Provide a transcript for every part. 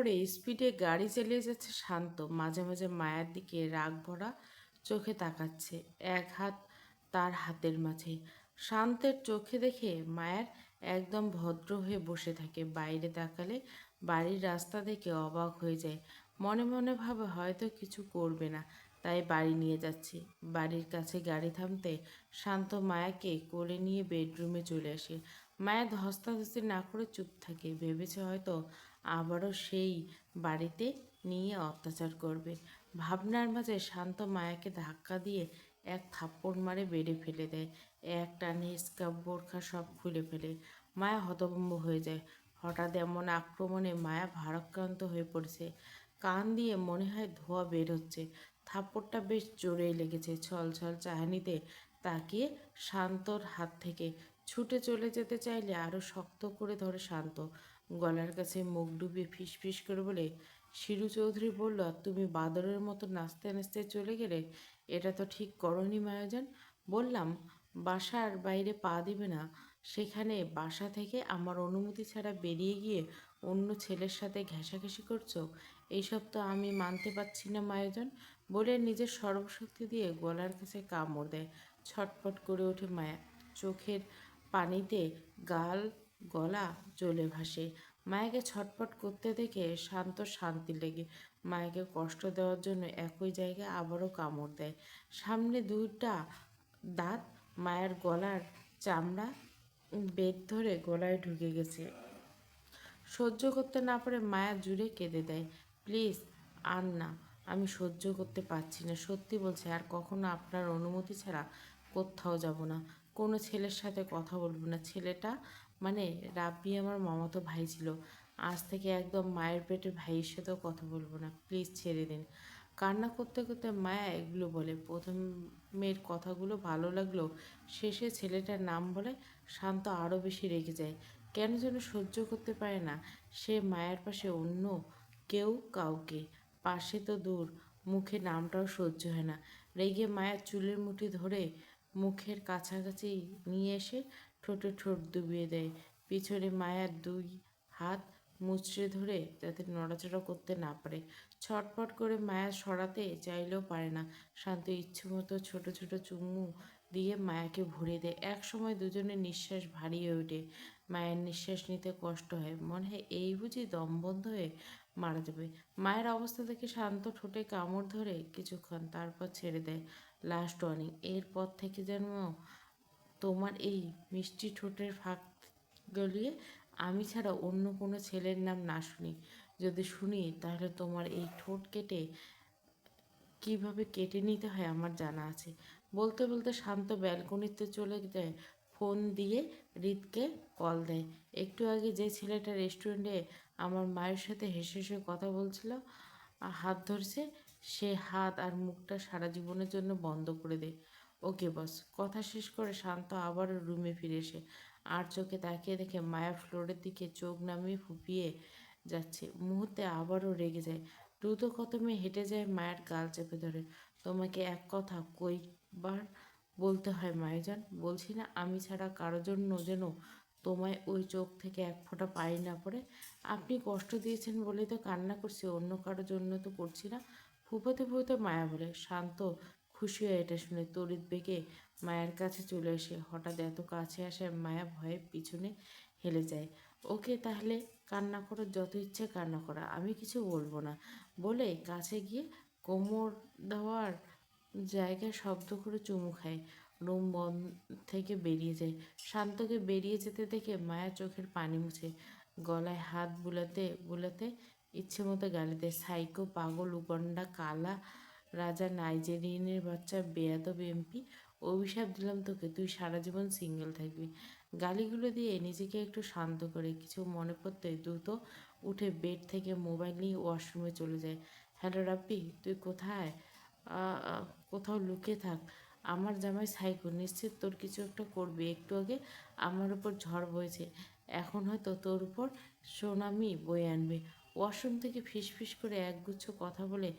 মোড়ে স্পিডে গাড়ি চালিয়ে যাচ্ছে শান্ত, মাঝে মাঝে মায়ের দিকে রাগ ভরা চোখে তাকাচ্ছে, এক হাত তার হাতের মাঝে। শান্তের চোখে দেখে মায়ের একদম ভদ্র হয়ে বসে থাকে। বাইরে তাকালে বাড়ির রাস্তা দেখে অবাক হয়ে যায়। মনে মনে ভাবে হয়তো কিছু করবে না, তাই বাড়ি নিয়ে যাচ্ছি। বাড়ির কাছে গাড়ি থামতে শান্ত মায়াকে কোলে নিয়ে বেডরুমে চলে আসে। মায়া ধস্তাধস্তি না করে চুপ থাকে, ভেবেছে হয়তো আবারও সেই বাড়িতে নিয়ে অত্যাচার করবে। ভাবনার মাঝে শান্ত মায়াকে ধাক্কা দিয়ে এক থাপ্পড় মারে বেড়ে ফেলে দেয়। এক টানে স্কার্ফ বোরখা সব খুলে ফেলে। মায়া হতভম্ব হয়ে যায়। হঠাৎ এমন আক্রমণে মায়া ভারাক্রান্ত হয়ে পড়েছে। কান দিয়ে মনে হয় ধোঁয়া বের হচ্ছে। থাপ্পড়টা বেশ জোরেই লেগেছে। ছলছল চাহনিতে তাকিয়ে শান্তর হাত থেকে ছুটে চলে যেতে চাইলে আরও শক্ত করে ধরে শান্ত। গলার কাছে মুখ ডুবিয়ে ফিসফিস করে বলে, শিরু চৌধুরী বলল তুমি বাদরের মতো নাচতে নাচতে চলে গেলে। এটা তো ঠিক করনি মায়াজান। বললাম বাসার বাইরে পা দিবে না, সেখানে বাসা থেকে আমার অনুমতি ছাড়া বেরিয়ে গিয়ে অন্য ছেলের সাথে ঘেঁষাঘেঁষি করছো। এইসব তো আমি মানতে পারছি না মায়াজান। বলে নিজের সর্বশক্তি দিয়ে গলার কাছে কামড় দেয়। ছটফট করে ওঠে মায়া। চোখের পানিতে গাল গলা জ্বলে ভাসে। মায়াকে ছটফট করতে দেখে শান্ত শান্তি লেগে মায়াকে কষ্ট দেওয়ার জন্য একই জায়গায় আবারও কামড় দেয়। সামনে দুইটা দাঁত মায়ের গলার চামড়া বেদ ধরে গলায় ঢুকে গেছে। সহ্য করতে না পারে মায়া জুড়ে কেঁদে দেয়। প্লিজ আর না, আমি সহ্য করতে পারছি না, সত্যি বলছি আর কখনো আপনার অনুমতি ছাড়া কোথাও যাব না, কোনো ছেলের সাথে কথা বলবো না। ছেলেটা মানে রাব্বি আমার মামাতো ভাই ছিল, আজ থেকে একদম মায়ের পেটের ভাইয়ের সাথেও কথা বলবো না, প্লিজ ছেড়ে দিন। কান্না করতে করতে মায়া এগুলো বলে। প্রথমের কথাগুলো ভালো লাগলো, শেষে ছেলেটার নাম বলে শান্ত আরও বেশি রেগে যায়। কেন যেন সহ্য করতে পারে না সে মায়ের পাশে অন্য কেউ কাউকে। পাশে তো দূর, মুখে নামটাও সহ্য হয় না। রেগে মায়ের চুলের মুঠি ধরে মুখের কাছাকাছি নিয়ে এসে ঠোঁটে ঠোঁট ডুবিয়ে দেয়। পিছনে মায়ের দুই হাত মুচড়ে ধরে যাতে নড়াচড়া করতে না পারে। ছটফট করে মায়া সরাতে চাইলেও পারে না। শান্ত ইচ্ছেমতো ছোট ছোট চুমু দিয়ে মায়াকে ভরিয়ে দেয়। এক সময় দুজনের নিঃশ্বাস ভারী হয়ে ওঠে। মায়ের নিঃশ্বাস নিতে কষ্ট হয়, মনে হয় এই বুঝি দম বন্ধ হয়ে মারা যাবে। মায়ের অবস্থা দেখে শান্ত ঠোঁটে কামড় ধরে কিছুক্ষণ, তারপর ছেড়ে দেয়। লাস্ট ওয়ার্নিং, এরপর থেকে যেন তোমার এই মিষ্টি ঠোঁটের ফাঁক গলিয়ে আমি ছাড়া অন্য কোনো ছেলের নাম না শুনি। যদি শুনি তাহলে তোমার এই ঠোঁট কেটে কিভাবে কেটে নিতে হয় আমার জানা আছে। বলতে বলতে শান্ত ব্যালকনিতে চলে যায়। ফোন দিয়ে রিতকে কল দেয়। একটু আগে যে ছেলেটা রেস্টুরেন্টে আমার মায়ের সাথে হেসে হেসে কথা বলছিল, হাত ধরছে, সে হাত আর মুখটা সারা জীবনের জন্য বন্ধ করে দেয়। ওকে বস। কথা শেষ করে শান্ত আবারও রুমে ফিরে এসে আর চোখে তাকিয়ে দেখে মায়া ফ্লোরের দিকে চোখ নামিয়ে ফুপিয়ে যাচ্ছে। মুহূর্তে আবারও রেগে যায়। দ্রুত কদমে হেঁটে যায় মায়ের গাল চেপে ধরে। তোমাকে এক কথা কইবার বলতে হয় মায়াজান, বলছি না আমি ছাড়া কারোর জন্য যেন তোমায় ওই চোখ থেকে এক ফোঁটা পানি না পড়ে। আপনি কষ্ট দিয়েছেন বলেই তো কান্না করছি, অন্য কারোর জন্য তো করছি না। ফুপোতে ফুপোতে মায়া বলে। শান্ত খুশি হয়ে এটা শুনে তড়িৎ বেগে মায়ের কাছে চলে এসে হঠাৎ এত কাছে আসে মায়া ভয়ে পিছনে হেলে যায়। ওকে তাহলে কান্না করো, যত ইচ্ছে কান্না করা, আমি কিছু বলবো না বলে কাছে গিয়ে কোমর দেওয়ার জায়গায় শব্দ করে চুমু খায়। রুম বন্ধ থেকে বেরিয়ে যায়। শান্তকে বেরিয়ে যেতে দেখে মায়া চোখের পানি মুছে গলায় হাত বুলাতে বুলাতে ইচ্ছে মতো গালি দেয়। সাইকো, পাগল, উগন্ডা, কালা রাজা, নাইজেরিয়ানের বাচ্চা, বেয়াদব এমপি, অভিশাপ দিলাম তোকে, তুই সারা জীবন সিঙ্গেল থাকবি। গালিগুলো দিয়ে নিজেকে একটু শান্ত করে কিছু মনে করতে দ্রুত উঠে বেড থেকে মোবাইল নিয়ে ওয়াশরুমে চলে যায়। হ্যালো রাব্বি, তুই কোথায়? কোথাও লুকিয়ে থাক। আমার জামাই সাইকো, নিশ্চিত তোর কিছু একটা করবে। একটু আগে আমার উপর ঝড় বয়েছে, এখন হয়তো তোর উপর সুনামি বয়ে আনবে। ওয়াশরুম থেকে ফিসফিস করে একগুচ্ছ কথা বলে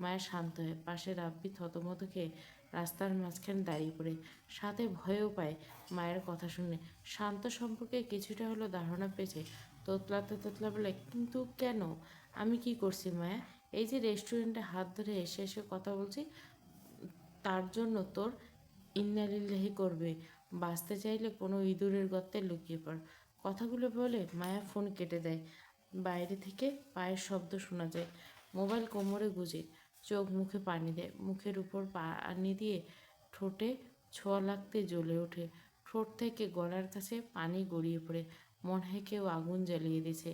মায়া শান্ত হয়। পাশে রাব্বি থতমত খেয়ে রাস্তার মাঝখানে দাঁড়িয়ে পড়ে, সাথে ভয়ও পায় মায়ের কথা শুনে। শান্ত সম্পর্কে কিছুটা হলো ধারণা পেয়েছে। তোতলাতে তোতলা বলে, কিন্তু কেন? আমি কি করছি মায়া? এই যে রেস্টুরেন্টে হাত ধরে এসে এসে কথা বলছি, তার জন্য তোর ইন্নালিল্লাহি করবে। বাঁচতে চাইলে কোনো ইঁদুরের গর্তে লুকিয়ে পড়। কথাগুলো বলে মায়া ফোন কেটে দেয়। বাইরে থেকে পায়ের শব্দ শোনা যায়। মোবাইল কোমরে গুজে, চোখ মুখে পানি দেয়। মুখের উপর পানি দিয়ে ঠোঁটে ছোঁয়া লাগতে জ্বলে ওঠে। ঠোঁট থেকে গলার কাছে পানি গড়িয়ে পড়ে। মনে হয় কেউ আগুন জ্বালিয়ে দিছে।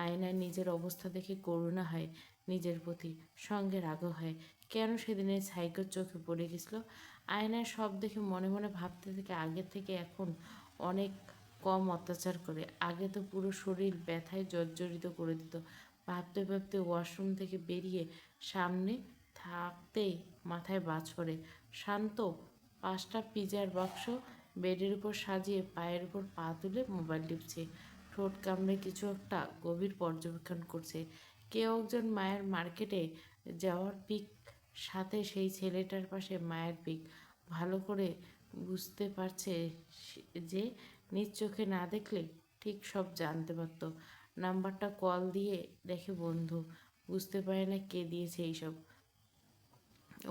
আয়নায় নিজের অবস্থা দেখে করুণা হয় নিজের প্রতি, সঙ্গে রাগও হয়। কেন সেদিনের সাইকোর চোখে পড়ে গেছিল? আয়নায় সব দেখে মনে মনে ভাবতে থেকে আগের থেকে এখন অনেক কম অত্যাচার করে। আগে তো পুরো শরীর ব্যথায় জর্জরিত করে দিত। ভাবতে ভাবতে ওয়াশরুম থেকে বেরিয়ে সামনে থাকতেই মাথায় বাজ পড়ে। শান্ত 5টা পিজার বাক্স বেডের উপর সাজিয়ে পায়ের উপর পা তুলে মোবাইল টিপছে। ঠোঁট কামড়ে কিছু একটা গভীর পর্যবেক্ষণ করছে। কেউ একজন মায়ের মার্কেটে যাওয়ার পিক, সাথে সেই ছেলেটার পাশে মায়ের পিক। ভালো করে বুঝতে পারছে যে নিজ চোখে না দেখলে ঠিক সব জানতে পারত। নাম্বারটা কল দিয়ে দেখে বন্ধু, বুঝতে পারে না কে দিয়েছে এইসব।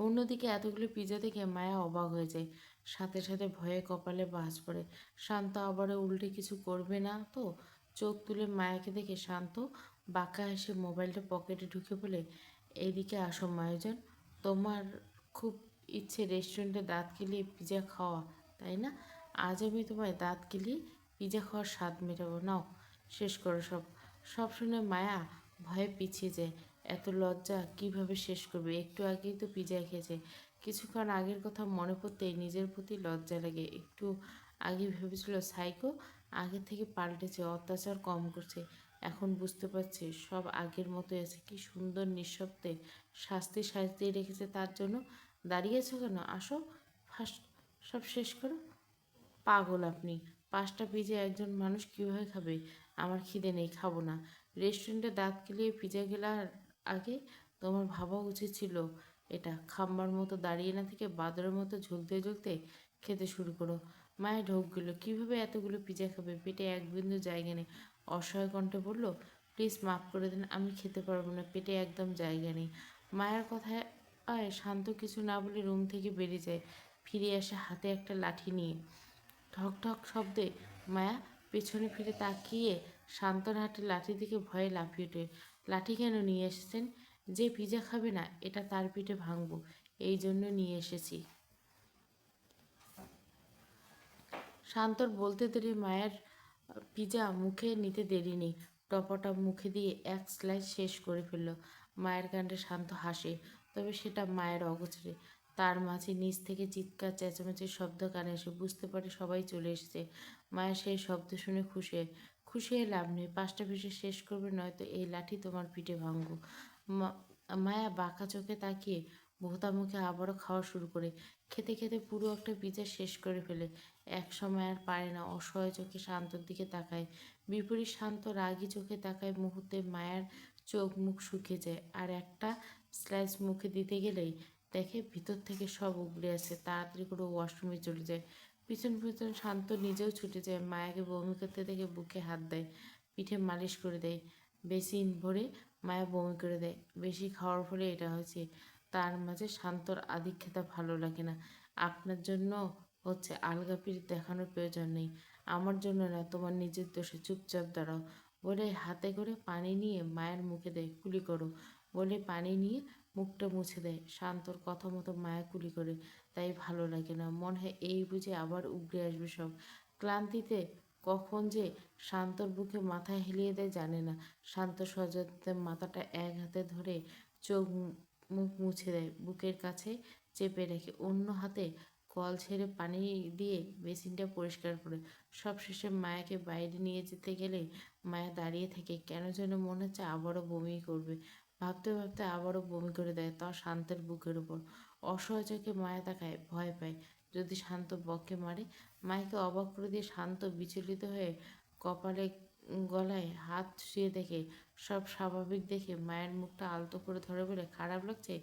অন্যদিকে এতগুলো পিজা দেখে মায়া অবাক হয়ে যায়, সাথে সাথে ভয়ে কপালে ভাঁজ পড়ে। শান্ত আবারও উল্টে কিছু করবে না তো? চোখ তুলে মায়াকে দেখে শান্ত বাঁকা হেসে মোবাইলটা পকেটে ঢুকে বলে, এইদিকে আসো মায়াজান। তোমার খুব ইচ্ছে রেস্টুরেন্টে দাঁত কেলিয়ে পিজা খাওয়া, তাই না? আজ আমি তোমায় দাঁত কেলিয়ে পিজা খাওয়ার স্বাদ মেটাবো। নাও, শেষ করো সব। সব শুনে মায়া ভয়ে পিছিয়ে যায়। এত লজ্জা কিভাবে শেষ করবে? একটু আগেই তো পিজা খেয়েছে। কিছুক্ষণ আগের কথা মনে পড়তেই নিজের প্রতি লজ্জা লাগে। একটু আগে ভেবেছিল সাইকো আগের থেকে পাল্টেছে, অত্যাচার কম করছে। এখন বুঝতে পারছে সব আগের মতোই আছে। কি সুন্দর নিঃশব্দে শাস্তি সাজিয়ে রেখেছে তার জন্য। দাঁড়িয়েছো কেন? আসো, ফার্স্ট সব শেষ করো। পাগল আপনি! 5টা পিজা একজন মানুষ কীভাবে খাবে? আমার খিদে নেই, খাবো না। রেস্টুরেন্টে দাঁত কেলিয়ে পিজা গেলার আগে তোমার ভাবা উচিত ছিল এটা। খাম্বার মতো দাঁড়িয়ে না থেকে বাদরের মতো ঝুলতে ঝুলতে খেতে শুরু করো। মায়ের ঢোক গেল। কীভাবে এতগুলো পিজা খাবে? পেটে এক বিন্দু জায়গা নেই। অসহায় কণ্ঠে বলল, প্লিজ মাফ করে দিন, আমি খেতে পারবো না, পেটে একদম জায়গা নেই। মায়ের কথায় শান্ত কিছু না বলে রুম থেকে বেরিয়ে যায়। ফিরে আসে হাতে একটা লাঠি নিয়ে। ঠক ঠক শব্দে মায়া পেছনে ফিরে তাকিয়ে শান্তর হাতে লাঠি দেখে ভয়ে লাফিয়ে ওঠে। লাঠি কেন নিয়ে এসেছেন? যে পিজা খাবে না এটা তার পিঠে ভাঙবো, এই জন্য নিয়ে এসেছি। শান্তর বলতে দেরি মায়ের পিজা মুখে নিতে দেরি নেই। টপাটা মুখে দিয়ে এক স্লাইস শেষ করে ফেলল। মায়ের কাণ্ডে শান্ত হাসে, তবে সেটা মায়ের অগোচরে। তার মাঝে নিচ থেকে চিৎকার চেঁচামেচির শব্দ কানে এসে বুঝতে পারে সবাই চলে এসেছে। মায়ের সেই শব্দ শুনে খুশি হয়ে লাভ নেই। 5টা পিঠে শেষ করবে, নয়তো এই লাঠি তোমার পিঠে ভাঙবো। মায়া বাঁকা চোখে তাকিয়ে ভোঁতা মুখে আবারও খাওয়া শুরু করে। খেতে খেতে পুরো একটা পিজা শেষ করে ফেলে। এক সময় আর পারে না, অসহায় চোখে শান্তর দিকে তাকায়। বিপরীত শান্ত রাগী চোখে তাকায়। মুহূর্তে মায়ের চোখ মুখ শুকিয়ে যায়। আর একটা স্লাইস মুখে দিতে গেলেই দেখে ভিতর থেকে সব উগড়ে আছে। তাড়াতাড়ি করে ওয়াশরুমে চলে যায়। পিছন পিছন শান্ত নিজেও ছুটে যায়। মায়াকে বমি করতে দেখে বুকে হাত দেয়, পিঠে মালিশ করে দেয়। বেসিন ভরে মায়া বমি করে দেয়। বেশি খাওয়ার ফলে এটা হয়েছে। তার মাঝে শান্তর আধিক্যতা ভালো লাগে না। আপনার জন্য হচ্ছে, আলগা পিঠ দেখানোর প্রয়োজন নেই। আমার জন্য না, তোমার নিজের দোষে। চুপচাপ দাঁড়াও। বলে হাতে করে পানি নিয়ে মায়ের মুখে দেয়। কুলি করো বলে পানি নিয়ে মুখটা মুছে দেয়। শান্তর কথা মতো মায়া কুলি করে। তাই ভালো লাগে না। মনে হয় এই বুঝে আবার উগড়ে আসবে সব। ক্লান্তিতে কখন যে শান্তর বুকে মাথা হেলিয়ে দেয় জানে না। শান্ত সযত্নে মাথাটা এক হাতে ধরে চোখ মুখ মুছে দেয়, বুকের কাছে চেপে রেখে অন্য হাতে কল ছেড়ে পানি দিয়ে বেসিনটা পরিষ্কার করে। সবশেষে মায়াকে বাইরে নিয়ে যেতে গেলে মায়া দাঁড়িয়ে থেকে কেন যেন মনে হচ্ছে আবারও বমি করবে। ভাবতে ভাবতে আবারও বমি করে দেয়, তাও শান্তের বুকের উপর। অসহায় চোখে মায়া তাকায়, ভয় পায় যদি শান্ত বকে মারে। মায়াকে অবাক করে দিয়ে শান্ত বিচলিত হয়ে কপালে গলায় হাত শুয়ে দেখে সব স্বাভাবিক দেখে মায়ের মুখটা আলতো করে ধরে বলে, খারাপ লাগছে?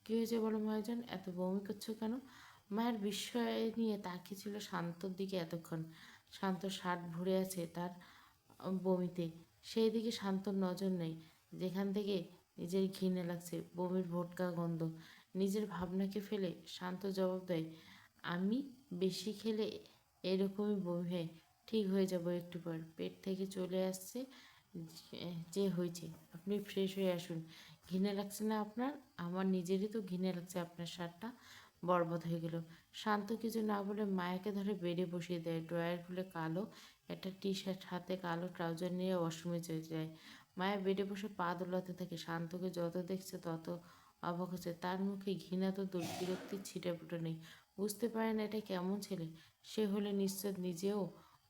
কী হয়েছে বলো মহাজন, এত বমি করছো কেন? মায়ের বিস্ময় নিয়ে তাকিয়েছিল শান্তর দিকে এতক্ষণ। শান্ত শার্ট ভরে আছে তার বমিতে, সেই দিকে শান্তর নজর নেই। যেখান থেকে নিজের ঘৃণা লাগছে, বমির ভোটকা গন্ধ। নিজের ভাবনাকে ফেলে শান্ত জবাব দেয়, আমি বেশি খেলে এরকমই বমি হয়, ঠিক হয়ে যাব একটু পর। পেট থেকে চলে আসছে যে হয়েছে, আপনি ফ্রেশ হয়ে আসুন। ঘৃণা লাগছে না আপনার? আমার নিজেরই তো ঘৃণা লাগছে, আপনার শার্টটা বরবাদ হয়ে গেল। শান্ত কিছু না বলে মায়াকে ধরে বেডে বসিয়ে দেয়। ড্রয়ার খুলে কালো একটা টি শার্ট হাতে কালো ট্রাউজার নিয়ে ওয়াশরুমে চলে যায়। মায়া বেডে বসে পা দোলাতে থাকে। শান্তকে যত দেখছে তত অবাক হচ্ছে। তার মুখে ঘৃণা তো দূর, বিরক্তির ছিটেফোঁটা নেই। বুঝতে পারে না এটা কেমন ছেলে। সে হলে নিশ্চয় নিজেও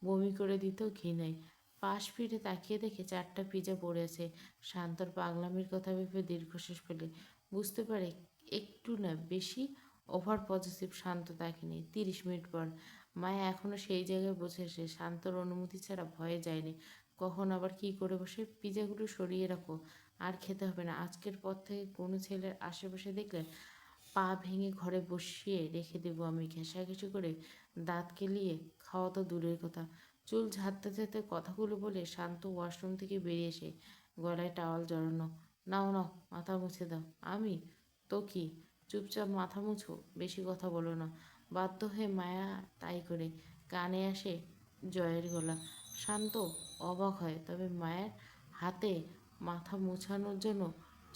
বমি করে দিত ঘৃণায়। পাশ ফিরে তাকিয়ে দেখে 4টা পিজা পড়ে আছে। শান্তর পাগলামির কথা ভেবে দীর্ঘশ্বাস ফেলে। বুঝতে পারে একটু না বেশি ওভার পজিটিভ শান্ত তাকে নিয়ে। 30 মিনিট পর মায়া এখনও সেই জায়গায় বসে আছে। শান্তর অনুমতি ছাড়া ভয়ে যায়নি। কখন আবার কি করে বসে, পিজাগুলো সরিয়ে রাখো, আর খেতে হবে না। আজকের পর থেকে কোনো ছেলের আশেপাশে দেখলে পা ভেঙে ঘরে বসিয়ে রেখে দেবো আমি। ঘেঁষাঘেঁষি করে দাঁত কেলিয়ে খাওয়া তো দূরের কথা। চুল ঝাড়তে ঝাড়তে কথাগুলো বলে শান্ত ওয়াশরুম থেকে বেরিয়ে এসে গলায় টাওয়াল জড়ানো। নাও নাও, মাথা মুছে দাও। আমি তো কি, চুপচাপ মাথা মুছো, বেশি কথা বলো না। বাধ্য হয়ে মায়া তাই করে। কানে আসে জয়ের গলা। শান্ত অবাক হয়, তবে মায়ের হাতে মাথা মুছানোর জন্য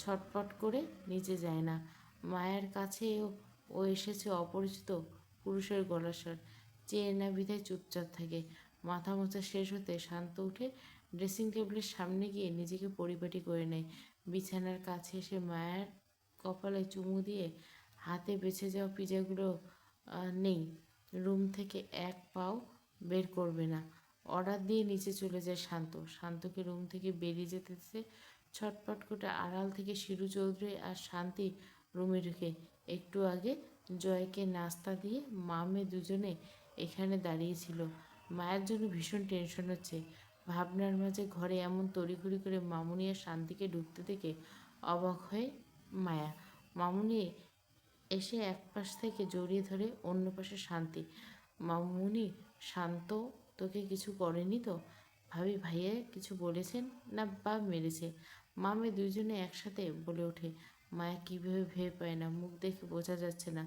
ছটফট করে নিচে যায় না। মায়ের কাছেও ও এসেছে অপরিচিত পুরুষের গলার স্বর। চেয়ে না বিধায় চুপচাপ থাকে। মাথা মোছা শেষ হতে শান্ত উঠে ড্রেসিং টেবিলের সামনে গিয়ে নিজেকে পরিপাটি করে নেয়। বিছানার কাছে এসে মায়ের কপালে চুমু দিয়ে হাতে বেছে যাওয়া পিজাগুলো নেই, রুম থেকে এক পাও বের করবে না অর্ডার দিয়ে নিচে চলে যায় শান্ত। শান্তকে রুম থেকে বেরিয়ে যেতে ছটপট করে আড়াল থেকে শিরু চৌধুরী আর শান্তি রুমে ঢুকে। একটু আগে জয়কে নাস্তা দিয়ে মা মেয়ে দুজনে এখানে দাঁড়িয়েছিল। মায়ের জন্য ভীষণ টেনশন হচ্ছে। ভাবনার মাঝে ঘরে এমন তড়িঘড়ি করে মামুনি আর শান্তিকে ঢুকতে দেখে অবাক হয়ে মায়া। মামুনি এসে এক পাশ থেকে জড়িয়ে ধরে অন্য পাশে শান্তি। মামুনি, শান্ত তোকে কিছু করেনি তো? ভাবি ভাইয়া কিছু বলেছেন না বা মেরেছে? মামে দুইজনে একসাথে বলে ওঠে। মায়া কীভাবে ভেবে পায় না, মুখ দেখে বোঝা যাচ্ছে না।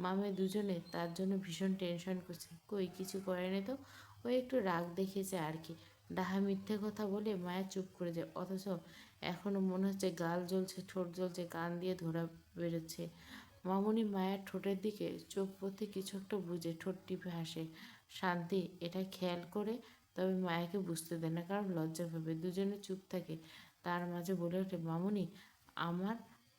মামে দুজনে তার জন্য ভীষণ টেনশন করছে। কই কিছু করেনি তো, ও একটু রাগ দেখিয়েছে আর কি। ডাহা মিথ্যে কথা বলে মায়া চুপ করে যায়। অথচ এখনও মনে হচ্ছে গাল জ্বলছে, ঠোঁট জ্বলছে, কান দিয়ে ধরা বেরোচ্ছে। মামুনি মায়ের ঠোঁটের দিকে চোখ পড়তে কিছু একটা বুঝে ঠোঁট টিপে হাসে। শান্তি এটা খেয়াল করে, তবে মায়াকে বুঝতে দেয় না, কারণ লজ্জা পাবে। দুজনে চুপ থাকে। তার মাঝে বলে ওঠে, মামুনি আমার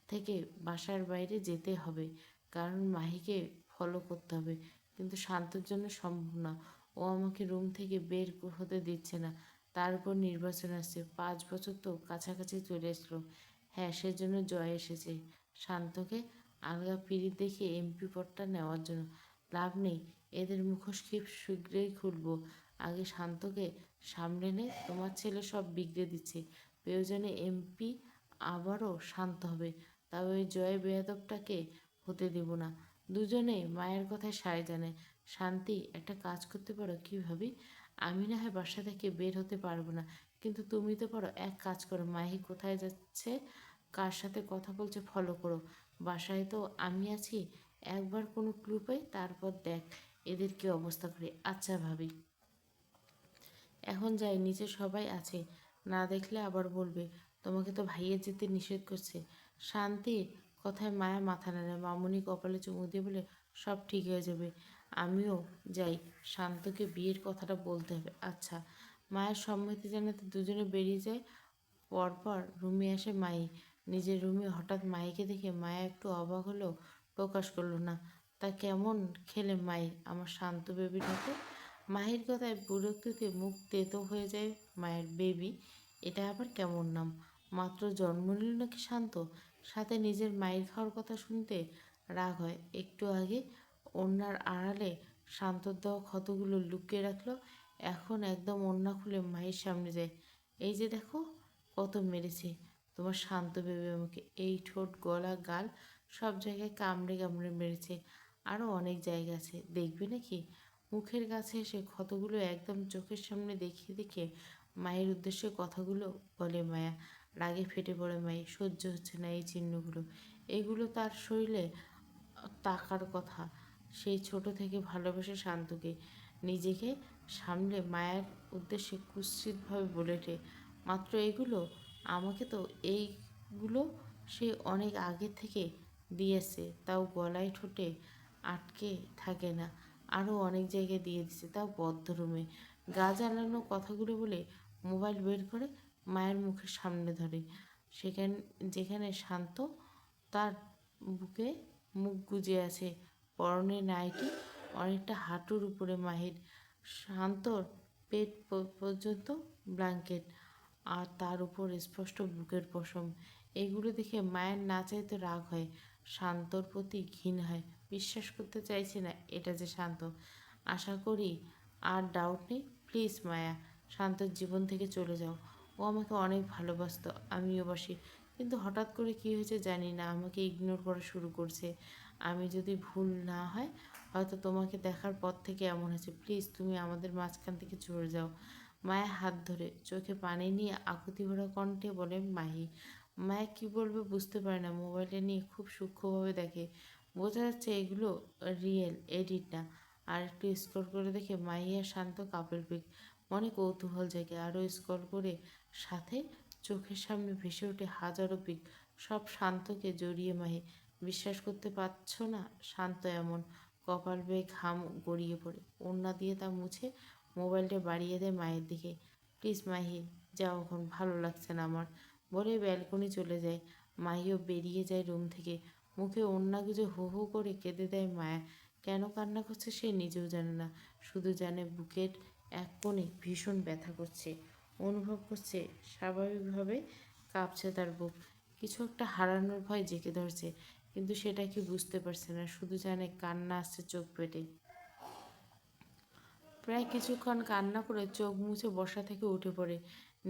থেকে বাসার বাইরে যেতে হবে, কারণ মাহিকে ফলো করতে হবে। কিন্তু শান্তর জন্য সম্ভব না। ও আমাকে রুম থেকে বের হতে দিচ্ছে না। তার উপর নির্বাচন আসছে, 5 বছর তো কাছাকাছি চলে আসলো। হ্যাঁ, সেজন্য জয় এসেছে শান্তকে আলগা পিরিত দেখে এমপি পদটা নেওয়ার জন্য। লাভ নেই, এদের মুখোশ খুব শীঘ্রই খুলব। আগে শান্তকে সামলে নে, তোমার ছেলে সব বিগড়ে দিচ্ছে। প্রয়োজনে এমপি আবারও শান্ত হবে, তবে ওই জয় বেয়াদবটাকে হতে দেব না। দুজনে মায়ের কথায় সায় জানে। শান্তি একটা কাজ করতে পারো কি ভাবি? আমি না হয় বাসা থেকে বের হতে পারবো না, কিন্তু তুমি তো পারো। এক কাজ করো, মাহি কোথায় যাচ্ছে, কার সাথে কথা বলছে ফলো করো। বাসায় তো আমি আছি, একবার কোনো ক্লু পাই তারপর দেখ এদের কী অবস্থা করে। আচ্ছা ভাবি, এখন যাই, নিচে সবাই আছে, না দেখলে আবার বলবে তোমাকে তো ভাইয়ের যেতে নিষেধ করছে। শান্তির কথায় মায়া মাথা নাড়ে। মামুনি কপালে চুমু দিয়ে বলে, সব ঠিক হয়ে যাবে, আমিও যাই, শান্তকে বিয়ের কথাটা বলতে হবে। আচ্ছা। মায়ের সম্মতি জানাতে দুজনে বেরিয়ে যায়। পরপর রুমে আসে মাই। নিজের রুমে হঠাৎ মাইকে দেখে মায়া একটু অবাক হলেও প্রকাশ করলো না। তা কেমন খেলে মাই আমার শান্ত বেবির হাতে? মাহির কথায় বিরক্তিতে মুখ তেতো হয়ে যায় মায়ের। বেবি, এটা আবার কেমন নাম? মাত্র জন্ম নিল নাকি শান্ত? সাথে নিজের মায়ের খাওয়ার কথা শুনতে রাগ হয়। একটু আগে ওড়নার আড়ালে শান্তর দেওয়া ক্ষতগুলো লুকিয়ে রাখলো, এখন একদম ওড়না খুলে মায়ের সামনে যায়। এই যে দেখো, কত মেরেছে তোমার শান্ত ভেবে আমাকে। এই ঠোঁট, গলা, গাল সব জায়গায় কামড়ে কামড়ে মেরেছে। আরও অনেক জায়গা আছে, দেখবে নাকি? মুখের কাছে এসে ক্ষতগুলো একদম চোখের সামনে দেখিয়ে দেখে মায়ের উদ্দেশ্যে কথাগুলো বলে মায়া। রাগে ফেটে পড়ে মাই। সহ্য হচ্ছে না এই চিহ্নগুলো। এগুলো তার শরীরে তাকার কথা। সেই ছোট থেকে ভালোবেসে শান্তকে। নিজেকে সামলে মায়ের উদ্দেশ্যে কুৎসিতভাবে বলে ওঠে, মাত্র এগুলো? আমাকে তো এইগুলো সে অনেক আগে থেকে দিয়েছে, তাও গলায় ঠোঁটে আটকে থাকে না। আরও অনেক জায়গায় দিয়ে দিছে, তাও বদ্ধ রুমে। গা জ্বালানো কথাগুলো বলে মোবাইল বের করে মায়ের মুখের সামনে ধরে, সেখানে যেখানে শান্ত তার বুকে মুখ গুজে আছে। পরনে নাইটি, অনেকটা হাঁটুর উপরে মাহির। শান্তর পেট পর্যন্ত ব্ল্যাঙ্কেট, আর তার উপর স্পষ্ট বুকের পশম। এগুলো দেখে মায়ের না চাইতে রাগ হয়, শান্তর প্রতি ঘৃণ হয়। বিশ্বাস করতে চাইছি না এটা যে শান্ত। আশা করি আর ডাউট নেই। প্লিজ মায়া, শান্তর জীবন থেকে চলে যাও। ও আমাকে অনেক ভালোবাসতো, আমিও বাসি। কিন্তু হঠাৎ করে কী হয়েছে জানি না, আমাকে ইগনোর করা শুরু করছে। আমি যদি ভুল না হয়, হয়তো তোমাকে দেখার পর থেকে এমন হয়েছে। প্লিজ তুমি আমাদের মাঝখান থেকে চলে যাও। মায়ের হাত ধরে চোখে পানি নিয়ে আকুতি ভরা কণ্ঠে বলে মাহি। মায়া কী বলবে বুঝতে পারে না, মোবাইলে নিয়ে খুব সূক্ষ্মভাবে দেখে। বোঝা যাচ্ছে এগুলো রিয়েল, এডিট না। আর একটু স্ক্রল করে দেখে মাহি আর শান্ত কাপল পিক। মনে কৌতূহল জাগে, আরও স্ক্রল করে সাথে চোখের সামনে ভেসে ওঠে হাজারো পিক। সব শান্তকে জড়িয়ে মাহি। বিশ্বাস করতে পারছো না, শান্ত এমন। কপাল বেয়ে ঘাম গড়িয়ে পড়ে, ওড়না দিয়ে তা মুছে মোবাইলটা বাড়িয়ে দেয় মায়ের দিকে। প্লিজ মাহি, যাও, এখন ভালো লাগছে না আমার, বলে ব্যালকনি চলে যায়। মাহিও বেরিয়ে যায় রুম থেকে। মুখে ওড়না গুজে হো হো করে কেঁদে দেয় মায়া। কেন কান্না করছে সে নিজেও জানে না, শুধু জানে বুকের এক কোণে ভীষণ ব্যথা করছে। অনুভব করছে স্বাভাবিকভাবে কাঁপছে তার বুক। কিছু একটা হারানোর ভয় জেঁকে ধরছে, কিন্তু সেটা কি বুঝতে পারছে না, শুধু জানে কান্না আসছে চোখ পেটে। প্রায় কিছুক্ষণ কান্না করে চোখ মুছে বসা থেকে উঠে পড়ে।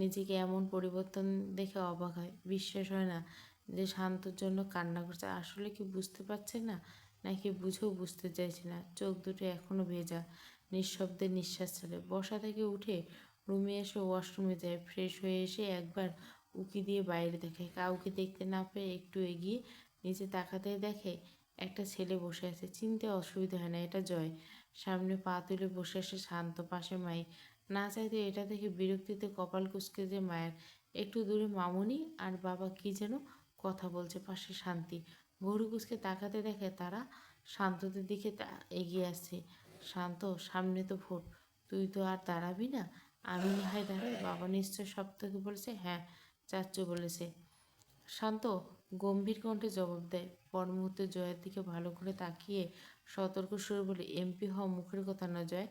নিজেকে এমন পরিবর্তন দেখে অবাক হয়। বিশ্বাস হয় না যে শান্তর জন্য কান্না করছে। আসলে কি বুঝতে পারছে না, নাকি বুঝেও বুঝতে চাইছে না। চোখ দুটো এখনও ভেজা। নিঃশব্দে নিঃশ্বাস ছাড়ে। বসা থেকে উঠে রুমে এসে ওয়াশরুমে যায়। ফ্রেশ হয়ে এসে একবার উকি দিয়ে বাইরে দেখে। কাউকে দেখতে না পেয়ে একটু এগিয়ে নিচে তাকাতে দেখে একটা ছেলে বসে আছে। চিনতে অসুবিধা হয় না, এটা জয়। সামনে পা তুলে বসে আসে শান্ত, পাশে মাই। না চাইতে এটা দেখে বিরক্তিতে কপাল কুঁচকে যে মায়ের। একটু দূরে মামুনি আর বাবা কি যেন কথা বলছে, পাশে শান্তি। ভুরু কুঁচকে তাকাতে দেখে তারা শান্তদের দিকে এগিয়ে আসছে। শান্ত, সামনে তো ভোট, তুই তো আর দাঁড়াবি না? আমি না হয় দাঁড়াই, বাবা নিশ্চয় সব থেকে বলেছে। হ্যাঁ, চাচ্চু বলেছে। শান্ত গম্ভীর কণ্ঠে জবাব দেয়। পর মুহূর্তে জয়ের দিকে ভালো করে তাকিয়ে সতর্ক সুরে বলে, এমপি হওয়া মুখের কথা না জয়,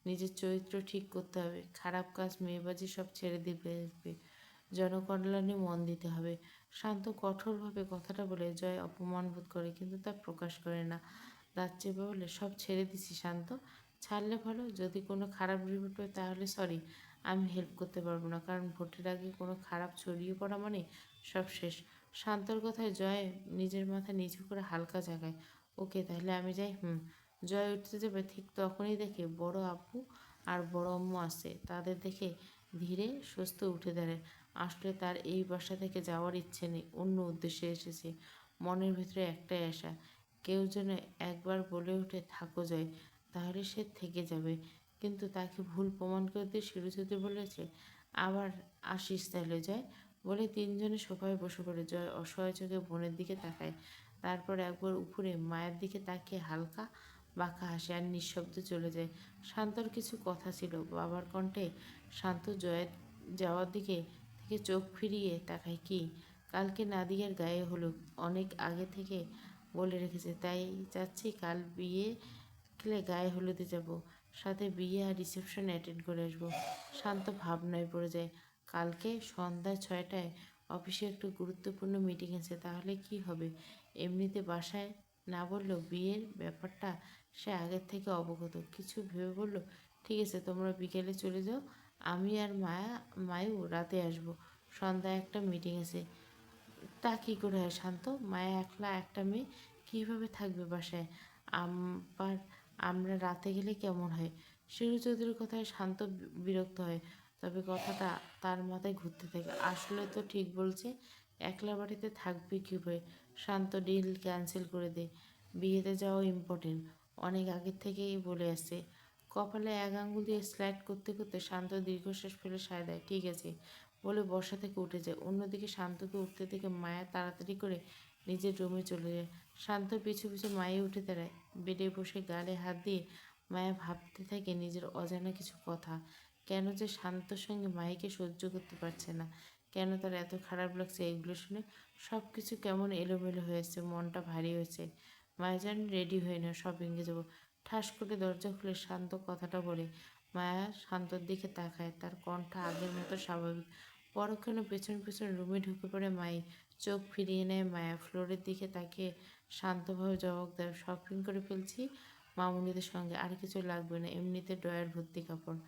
নিজের চরিত্র ঠিক করতে হবে। খারাপ কাজ, মেয়েবাজি সব ছেড়ে দিতে হবে। জনকল্যাণে মন দিতে হবে। শান্ত কঠোরভাবে কথাটা বলে জয় অপমান বোধ করে, কিন্তু তা প্রকাশ করে না। দাঁত চেপে বলে, সব ছেড়ে দিছি শান্ত। ছাড়লে ভালো, যদি কোনো খারাপ রিপোর্ট হয় তাহলে সরি, আমি হেল্প করতে পারবো না। কারণ ভোটের আগে কোনো খারাপ ছড়িয়ে পড়া মানে সব শেষ। শান্তর কথায় জয় নিজের মাথা নিচু করে হালকা জাগায়। ওকে, তাহলে আমি যাই। হুম। জয় উঠতে যাবে, ঠিক তখনই দেখে বড় আব্বু আর বড় আম্মু আসছে। তাদের দেখে ধীরে সুস্থে উঠে দাঁড়ায়। আসলে তার এই বাসা থেকে যাওয়ার ইচ্ছে নেই, অন্য উদ্দেশ্যে এসেছে। মনের ভিতরে একটাই আশা, কেউ যেন একবার বলে ওঠে থাকো জয়, তাহলে সে থেকে যাবে। কিন্তু তাকে ভুল প্রমাণ করে দিয়ে শিরুজ্যোতি বলেছে, আবার আসিস তাহলে জয়, বলে তিনজনে সোফায় বসে পড়ে। জয় অসহায় চোখে বোনের দিকে তাকায়, তারপর একবার উপরে মায়ের দিকে তাকিয়ে হালকা বাঁকা হাসে আর নিঃশব্দে চলে যায়। শান্তর কিছু কথা ছিল বাবার কণ্ঠে। শান্ত জয়ের যাওয়ার দিকে থেকে চোখ ফিরিয়ে তাকায়। কি? কালকে নাদিয়ার গায়ে হলুদ, অনেক আগে থেকে বলে রেখেছে, তাই চাচ্ছি কাল বিয়ে খেলে গায়ে হলুদে যাব, সাথে বিয়ে আর রিসেপশন অ্যাটেন্ড করে আসবো। শান্ত ভাবনায় পড়ে যায়। কালকে সন্ধ্যা 6টায় অফিসে একটু গুরুত্বপূর্ণ মিটিং আছে, তাহলে কি হবে? এমনিতে বাসায় না বললেও বিয়ের ব্যাপারটা সে আগের থেকে অবগত। কিছু ভেবে বলল, ঠিক আছে, তোমরা বিকেলে চলে যাও, আমি আর মায়ু রাতে আসবো। সন্ধ্যায় একটা মিটিং আছে। তা কী করে হয় শান্ত? মায়া একলা একটা মেয়ে কীভাবে থাকবে বাসায়? আবার আমরা রাতে গেলে কেমন হয়? শিরু চৌধুরীর কথায় শান্ত বিরক্ত হয়, তবে কথাটা তার মাথায় ঘুরতে থাকে। আসলে তো ঠিক বলছে, একলা বাড়িতে থাকবি কীভাবে? শান্ত ডিল ক্যান্সেল করে দে, বিয়েতে যাওয়া ইম্পর্টেন্ট, অনেক আগের থেকেই বলে আসছে। কপালে এক আঙ্গুল দিয়ে স্লাইড করতে করতে শান্ত দীর্ঘশ্বাস ফেলে সায় দেয়, ঠিক আছে বলে বসা থেকে উঠে যায়। অন্যদিকে শান্তকে উঠতে থেকে মায়া তাড়াতাড়ি করে নিজের রুমে চলে যায়। শান্ত পিছু পিছু মায়ে উঠে দাঁড়ায়। বেডে বসে গালে হাত দিয়ে মায়া ভাবতে থাকে নিজের অজানা কিছু কথা। কেন যে শান্তর সঙ্গে মাহিকে সহ্য করতে পারছে না, কেন তার এত খারাপ লাগছে এগুলো শুনে। সব কিছু কেমন এলোমেলো হয়েছে, মনটা ভারী হয়েছে। মায়া যেন রেডি হয়ে না, শপিংয়ে যাবো। ঠাস করে দরজা খুলে শান্ত কথাটা বলে। মায়া শান্তর দিকে তাকায়, তার কণ্ঠ আগের মতো স্বাভাবিক। পরক্ষণে পেছন পেছন রুমে ঢুকে পড়ে মাই। চোখ ফিরিয়ে নেয় মায়া, ফ্লোরের দিকে তাকিয়ে শান্তভাবে জবাব দেয়, শপিং করে ফেলছি মামুনিদের সঙ্গে, আর কিছু লাগবে না, এমনিতে ড্রয়ার ভর্তি কাপড়।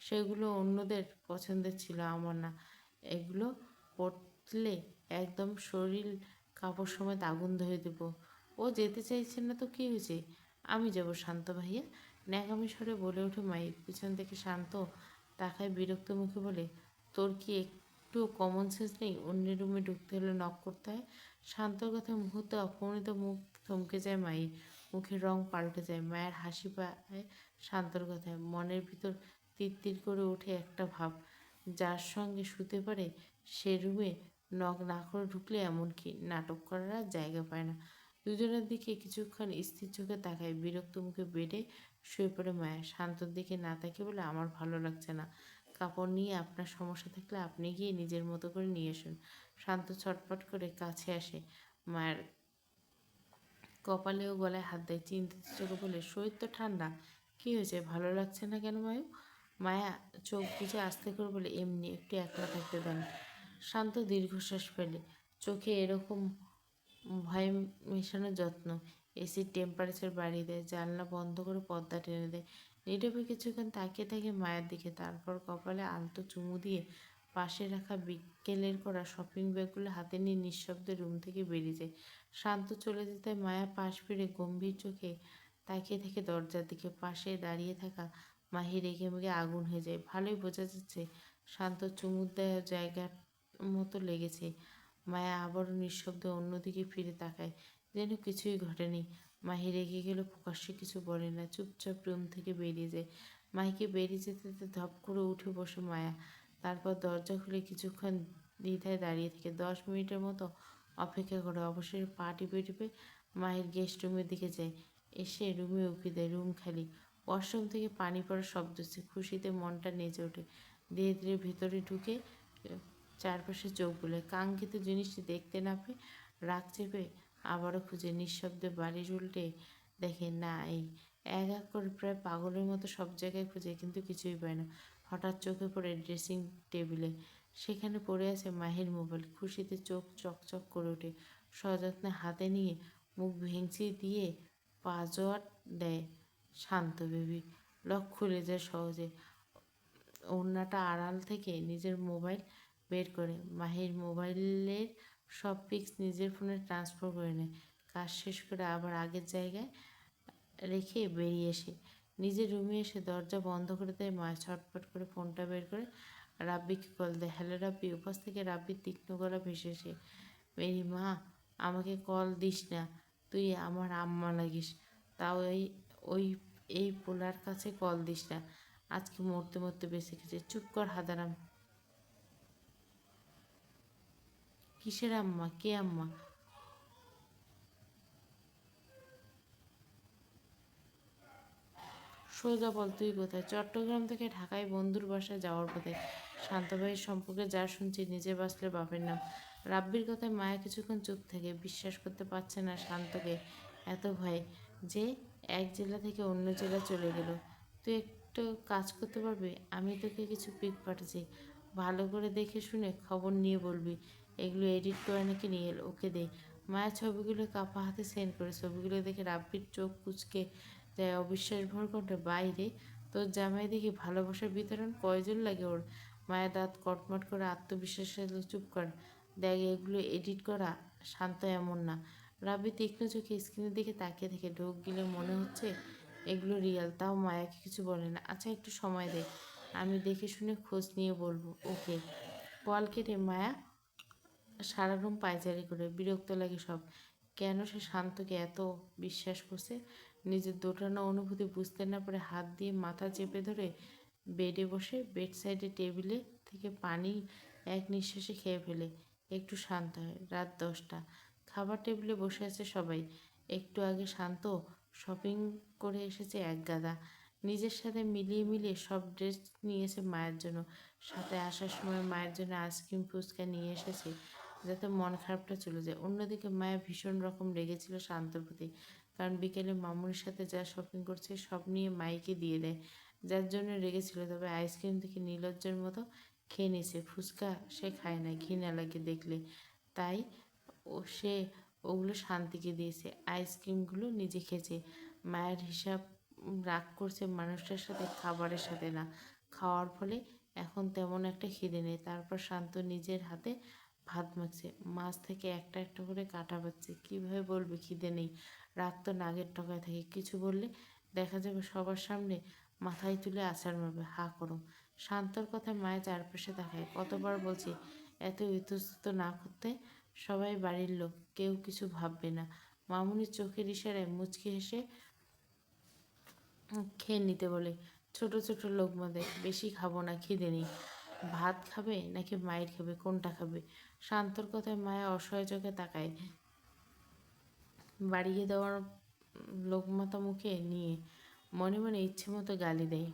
সেগুলো অন্যদের পছন্দের ছিল, আমার না। এগুলো পরলে একদম শরীর কাপড় সমেত আগুন ধরে দেবো। ও যেতে চাইছে না তো কী হয়েছে, আমি যাব শান্ত ভাইয়া, ন্যাকামি স্বরে বলে ওঠে মাই। পিছন থেকে শান্ত তাকায় বিরক্ত মুখে বলে, তোর কি একটু কমন সেন্স নেই? অন্যের রুমে ঢুকতে হলে নক করতে হয়। শান্তর কথায় মুহূর্তে অপমানিত মুখ থমকে যায় মাই, মুখের রং পাল্টে যায়। মায়ের হাসি পায় শান্তর কথায়, মনের ভিতর তিরতির করে ওঠে একটা ভাব, যার সঙ্গে শুতে পারে সে রুমে নক না করে ঢুকলে এমনকি নাটক করার আর জায়গা পায় না। দুজনের দিকে কিছুক্ষণ স্থির চোখে তাকায়, বিরক্ত মুখে বেডে শুয়ে পড়ে মায়া। শান্তর দিকে না তাকিয়ে বলে, আমার ভালো লাগছে না। কাপড় নিয়ে আপনার সমস্যা থাকলে আপনি গিয়ে নিজের মতো করে নিয়ে আসুন। শান্ত ছটফট করে কাছে আসে, মায়ের কপালে ও গলায় হাত দেয়, চিন্তিত চোখে বলে, শরীর তো ঠান্ডা, কী হয়েছে, ভালো লাগছে না কেন মায়ু? মায়া চোখ বুজে আস্তে করে বলে, এমনি একটু একলা থাকতে দেন। শান্ত দীর্ঘশ্বাস ফেলে, চোখে এরকম ভয় মেশানো যত্ন। এসির টেম্পারেচার বাড়িয়ে দেয়, জানলা বন্ধ করে পর্দা টেনে দেয়। নীরবে কিছুক্ষণ তাকিয়ে থাকে মায়ের দিকে, তারপর কপালে আলতো চুমু দিয়ে পাশে রাখা বিকেলের করা শপিং ব্যাগগুলো হাতে নিয়ে নিঃশব্দে রুম থেকে বেরিয়ে যায়। শান্ত চলে যেতে মায়া পাশ ফিরে গম্ভীর চোখে তাকিয়ে থেকে দরজার দিকে। পাশে দাঁড়িয়ে থাকা মাহি রেগে মেগে আগুন হয়ে যায়। ভালোই বোঝা যাচ্ছে শান্ত চুমুর দেওয়ার জায়গার মতো লেগেছে। মায়া আবারও নিঃশব্দে অন্যদিকে ফিরে তাকায়, যেন কিছুই ঘটেনি। মাহি রেগে গেল, প্রকাশ্যে কিছু বলে না, চুপচাপ রুম থেকে বেরিয়ে যায়। মাহিকে বেরিয়ে যেতে ধপ করে উঠে বসে মায়া। তারপর দরজা খুলে কিছুক্ষণ দ্বিধায় দাঁড়িয়ে থেকে 10 মিনিটের মতো অপেক্ষা করে অবশেষে পা টিপে টিপে মাহির গেস্ট রুমের দিকে যায়। এসে রুমে উকি দেয়, রুম খালি। ওয়াশরুম থেকে পানি পড়ার শব্দ হচ্ছে, খুশিতে মনটা নেচে ওঠে। ধীরে ধীরে ভিতরে ঢুকে চারপাশে চোখ বুলে, কাঙ্ক্ষিত জিনিসটি দেখতে না পেয়ে রাগ চেপে আবারও খুঁজে। নিঃশব্দে বাড়ির উল্টে দেখে না এই, এক এক করে প্রায় পাগলের মতো সব জায়গায় খুঁজে, কিন্তু কিছুই পায় না। হঠাৎ চোখে পড়ে ড্রেসিং টেবিলে, সেখানে পড়ে আছে মাহির মোবাইল। খুশিতে চোখ চকচক করে ওঠে, সযত্নে হাতে নিয়ে মুখ ভেঙচি দিয়ে পাসওয়ার্ড দেয়, শান্ত বেবি। লক খুলে যায় সহজে। ওড়নাটা আড়াল থেকে নিজের মোবাইল বের করে মাহির মোবাইলের সব পিক্স নিজের ফোনে ট্রান্সফার করে নেয়। কাজ শেষ করে আবার আগের জায়গায় রেখে বেরিয়ে এসে নিজের রুমে এসে দরজা বন্ধ করে দেয়। মা ছটফট করে ফোনটা বের করে রাব্বিকে কল দেয়। হ্যালো রাব্বি। উপাস থেকে রাব্বির তীক্ষ্ণ গলা ভেসে এসে, মেরি মা, আমাকে কল দিস না, তুই আমার আম্মা লাগিস, তাও ওই এই পোলার কাছে কল দিস না, আজকে মরতে মরতে বেঁচে গেছে। চুপ কর হাদারাম। কিসের আম্মা, কে আম্মা? সোজা বল, তুই কোথায়? চট্টগ্রাম থেকে ঢাকায় বন্ধুর বাসায় যাওয়ার পথে। শান্ত ভাইয়ের সম্পর্কে যা শুনছি, নিজে বাঁচলে বাপের নাম। রাব্বির কথায় মায়া কিছুক্ষণ চুপ থাকে, বিশ্বাস করতে পারছে না শান্তকে এত ভয় যে এক জেলা থেকে অন্য জেলা চলে গেল। তুই একটু কাজ করতে পারবি? আমি তোকে কিছু পিক পাঠাচ্ছি, ভালো করে দেখে শুনে খবর নিয়ে বলবি। এগুলো এডিট করে নাকি নিয়ে এল, ওকে দে। মায়া ছবিগুলো কাপা হাতে সেন্ড করে। ছবিগুলো দেখে রাব্বির চোখ কুচকে যায়, অবিশ্বাস ভর কণ্ঠে, বাইরে তোর জামাই দেখি ভালোবাসার বিতরণ, কয়জন লাগে ওর? মায়া দাঁত কটমট করে আত্মবিশ্বাসের সাথে, চুপ কর, দেখ এগুলো এডিট করা, শান্ত এমন না। রাব্বি তীক্ষ্ণ চোখে স্ক্রিনের দিকে তাকিয়ে থেকে ঢোক গিলে মনে হচ্ছে এগুলো রিয়াল, তাও মায়াকে কিছু বলে না। আচ্ছা একটু সময় দে, আমি দেখে শুনে খোঁজ নিয়ে বলবো। ওকে। কল কেটে মায়া সারা রুম পায়চারি করে। বিরক্ত লাগে সব। কেন সে শান্তকে এত বিশ্বাস করছে? নিজের দোটানা অনুভূতি বুঝতে না পারে হাত দিয়ে মাথা চেপে ধরে বেডে বসে বেড সাইডে টেবিলে থেকে পানি এক নিঃশ্বাসে খেয়ে ফেলে। একটু শান্ত হয়। রাত 10টা। খাবার টেবিলে বসে আছে সবাই। একটু আগে শান্ত শপিং করে এসেছে এক গাদা। নিজের সাথে মিলিয়ে মিলিয়ে সব ড্রেস নিয়েছে মায়ের জন্য। সাথে আসার সময় মায়ের জন্য আইসক্রিম ফুচকা নিয়ে এসেছে, যাতে মন খারাপটা চলে যায়। অন্যদিকে মায়া ভীষণ রকম রেগেছিল শান্তর প্রতি, কারণ বিকেলে মামুনির সাথে যা শপিং করছে সব নিয়ে মাইকে দিয়ে দেয়, যার জন্য রেগেছিল। তবে আইসক্রিম থেকে নির্লজ্জের মতো খেয়ে নিয়েছে। ফুচকা সে খায় না, ঘৃণা লাগে দেখলে। তাই সে ওগুলো শান্তিকে দিয়েছে। আইসক্রিমগুলো নিজে খেয়েছে। মায়ের হিসাব রাগ করছে মানুষটার সাথে, খাবারের সাথে না। খাওয়ার ফলে এখন তেমন একটা খিদে নেই। তারপর শান্ত নিজের হাতে ভাত মাখছে। মাছ থেকে একটা একটা করে কাটা বাচ্ছে। কীভাবে বলবে খিদে নেই? রাগ তো নাগের টকায় থাকে। কিছু বললে দেখা যাবে সবার সামনে মাথায় তুলে আছাড় মারবে। হা করো। শান্তর কথায় মায়ের চারপাশে তাকায়। কতবার বলছি এত ইতস্তত না করতে। সবাই বাড়ির লোক, কেউ কিছু ভাববে না। মামুনির চোখের ইশারায় মুচকি হেসে খেয়ে নিতে বলে। ছোট ছোট লোকমা দেয়। বেশি খাবো না, খিদে নেই। ভাত খাবে নাকি মায়ের খাবে, কোনটা খাবে? শান্তর কথায় মায়া অসহায় চোখে তাকায়। বাড়িয়ে দেওয়ার লোকমাতা মুখে নিয়ে মনে মনে ইচ্ছে মতো গালি দেয়।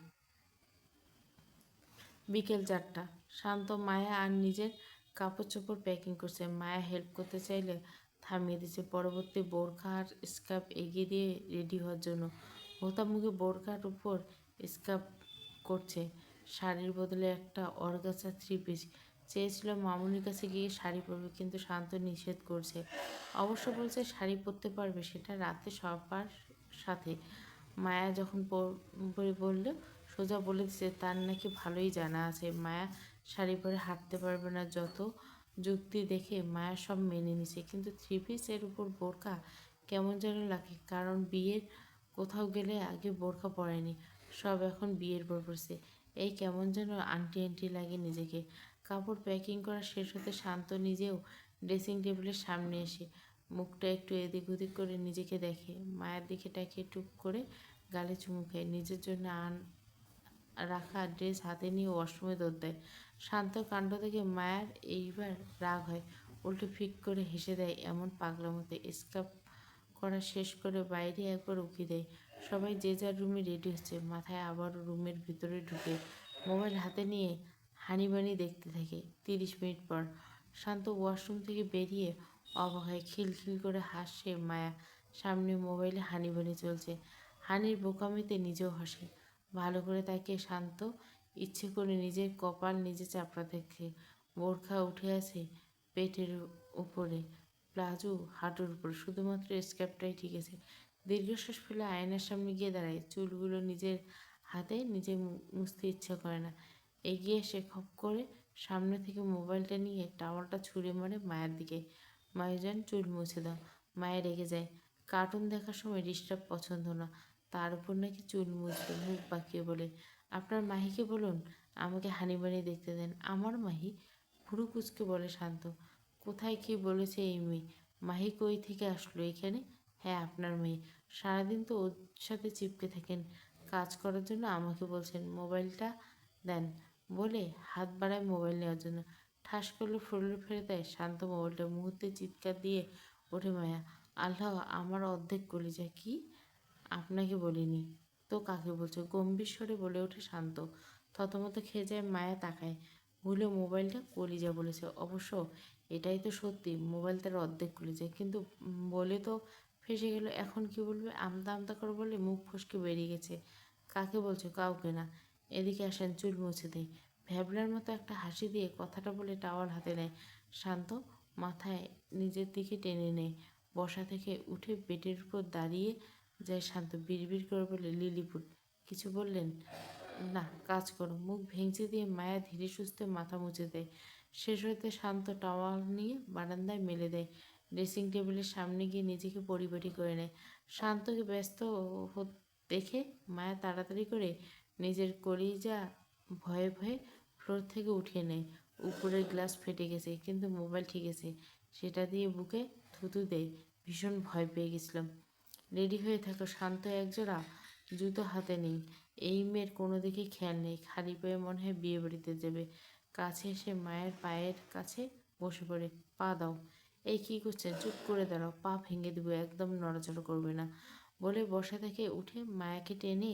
বিকেল 4টা। শান্ত মায়া আর নিজের কাপড় চোপড় প্যাকিং করছে। মায়া হেল্প করতে চাইলে থামিয়ে দিচ্ছে। পরবর্তী বোরখা আর স্কার্ফ এগিয়ে দিয়ে রেডি হওয়ার জন্য। মুখে বোরখার উপর স্কার্ফ করছে। শাড়ির বদলে একটা অর্গাচা 3 পিস চেয়েছিল মামুনির কাছে গিয়ে শাড়ি পরবে, কিন্তু শান্ত নিষেধ করছে। অবশ্য বলছে শাড়ি পরতে পারবে, সেটা রাতে সবার সাথে। মায়া যখন বলল, সোজা বলে দিচ্ছে তার নাকি ভালোই জানা আছে মায়া শাড়ি পরে হাঁটতে পারবে না। যত যুক্তি দেখে মায়া সব মেনে নিছে, কিন্তু 3 পিস এর উপর বোরকা কেমন যেন লাগে। কারণ বিয়ের কোথাও গেলে আগে বোরকা পরেনি, সব এখন বিয়ের পর পরছে। এই কেমন যেন আন্টি আন্টি লাগে নিজেকে। কাপড় প্যাকিং করা শেষ হতে শান্ত নিজেও ড্রেসিং টেবিলের সামনে এসে মুখটা একটু এদিক ওদিক করে নিজেকে দেখে। মায়ের দিকে তাকিয়ে টুক করে গালে চুমু খায়। নিজের জন্য রাখা ড্রেস হাতে নিয়ে ওয়াশরুমে দৌড় দেয়। শান্ত কাণ্ড থেকে মায়ের এইবার রাগ হয়। উল্টে ফিক করে হেসে দেয় এমন পাগলামোতে। স্কার্ফ করা শেষ করে বাইরে একবার উকি দেয়। সবাই যে যার রুমে রেডি হচ্ছে। মাথায় আবারও রুমের ভিতরে ঢুকে মোবাইল হাতে নিয়ে হানিবানি দেখতে থাকে। 30 মিনিট পর শান্ত ওয়াশরুম থেকে বেরিয়ে অবাক হয়। খিলখিল করে হাসছে মায়া। সামনে মোবাইলে হানিবানি চলছে। হানির বোকামিতে নিজেও হাসে। ভালো করে তাকিয়ে শান্ত ইচ্ছে করে নিজের কপাল নিজে চাপড়া দেখে। বোরখা উঠে আছে পেটের উপরে, প্লাজো হাঁটুর উপর, শুধুমাত্র স্কার্ফটাই ঠিক আছে। দীর্ঘশ্বাস ফেলে আয়নার সামনে গিয়ে দাঁড়ায়। চুলগুলো নিজের হাতে নিজে মুছতে ইচ্ছা করে না। এগিয়ে এসে খপ করে সামনে থেকে মোবাইলটা নিয়ে টাওয়ালটা ছুঁড়ে মারে মায়ের দিকে। মায়ের চুল মুছে দাও। মায়ের রেগে যায়। কার্টুন দেখার সময় ডিস্টার্ব পছন্দ না, তার উপর নাকি চুল মুছবে। মুখ বাঁকিয়ে বলে, আপনার মাহিকে বলুন আমাকে হানিবানি দেখতে দেন। আমার মাহি? ভুরু কুচকে বলে শান্ত। কোথায় কি বলেছে এই মেয়ে? মাহি কই থেকে আসলো এখানে? হ্যাঁ, আপনার মেয়ে। সারাদিন তো ওর সাথে চিপকে থাকেন, কাজ করার জন্য আমাকে বলছেন মোবাইলটা দেন বলে হাত বাড়ায় মোবাইল নেওয়ার জন্য। ঠাস করলে ফ্লোরে ফেলে দেয় শান্ত মোবাইলটা। মুহূর্তে চিৎকার দিয়ে ওঠে মায়া। আল্লাহ, আমার অর্ধেক কলিজা। কি? আপনাকে বলিনি তো কাকে বলছো? গম্ভীর স্বরে বলে ওঠে শান্ত। থতমত খেয়ে যায় মায়া। তাকায়, ভুলে মোবাইলটা কলিজা বলেছে। অবশ্য এটাই তো সত্যি, মোবাইল তার অর্ধেক কলিজা। কিন্তু বলে তো ফেসে গেল। এখন কি বলবে? আমতা আমতা করে বলে মুখ ফসকে বেরিয়ে গেছে। কাকে বলছো? কাউকে না। এদিকে আসেন, চুল মুছে দেয়। ভ্যাবলার মতো একটা হাসি দিয়ে কথাটা বলে টাওয়াল হাতে নেয়। শান্ত মাথায় নিজের দিকে টেনে নেয়। বসা থেকে উঠে বেডের উপর দাঁড়িয়ে যায় শান্ত। বিড়বিড় করে বলে, লিলিপুট কিছু বললেন? না, কাজ করো। মুখ ভেঙচি দিয়ে মায়া ধীরে সুস্থে মাথা মুছে দেয়। শেষ হতে শান্ত টাওয়াল নিয়ে বারান্দায় মেলে দেয়। ড্রেসিং টেবিলের সামনে গিয়ে নিজেকে পরিপাটি করে নেয়। শান্তকে ব্যস্ত দেখে মায়া তাড়াতাড়ি করে নিজের কলিজা ভয়ে ভয়ে ফ্লোর থেকে উঠিয়ে নেয়। উপরের গ্লাস ফেটে গেছে, কিন্তু মোবাইল ঠিক আছে। সেটা দিয়ে বুকে থুতু দেয়। ভীষণ ভয় পেয়ে গেছিলাম। রেডি হয়ে থাকো, শান্ত একজোড়া জুতো হাতে নেই। এই মেয়ের কোনো দিকে খেয়াল নেই, খালি পায়ে মনে হয় বিয়ে বাড়িতে যাবে। কাছে এসে মায়ের পায়ের কাছে বসে পড়ে। পা দাও। এই কী করছেন? চুপ করে দাঁড়াও, পা ভেঙে দেবো, একদম নড়াচড়া করবে না। বলে বসা থেকে উঠে মায়াকে টেনে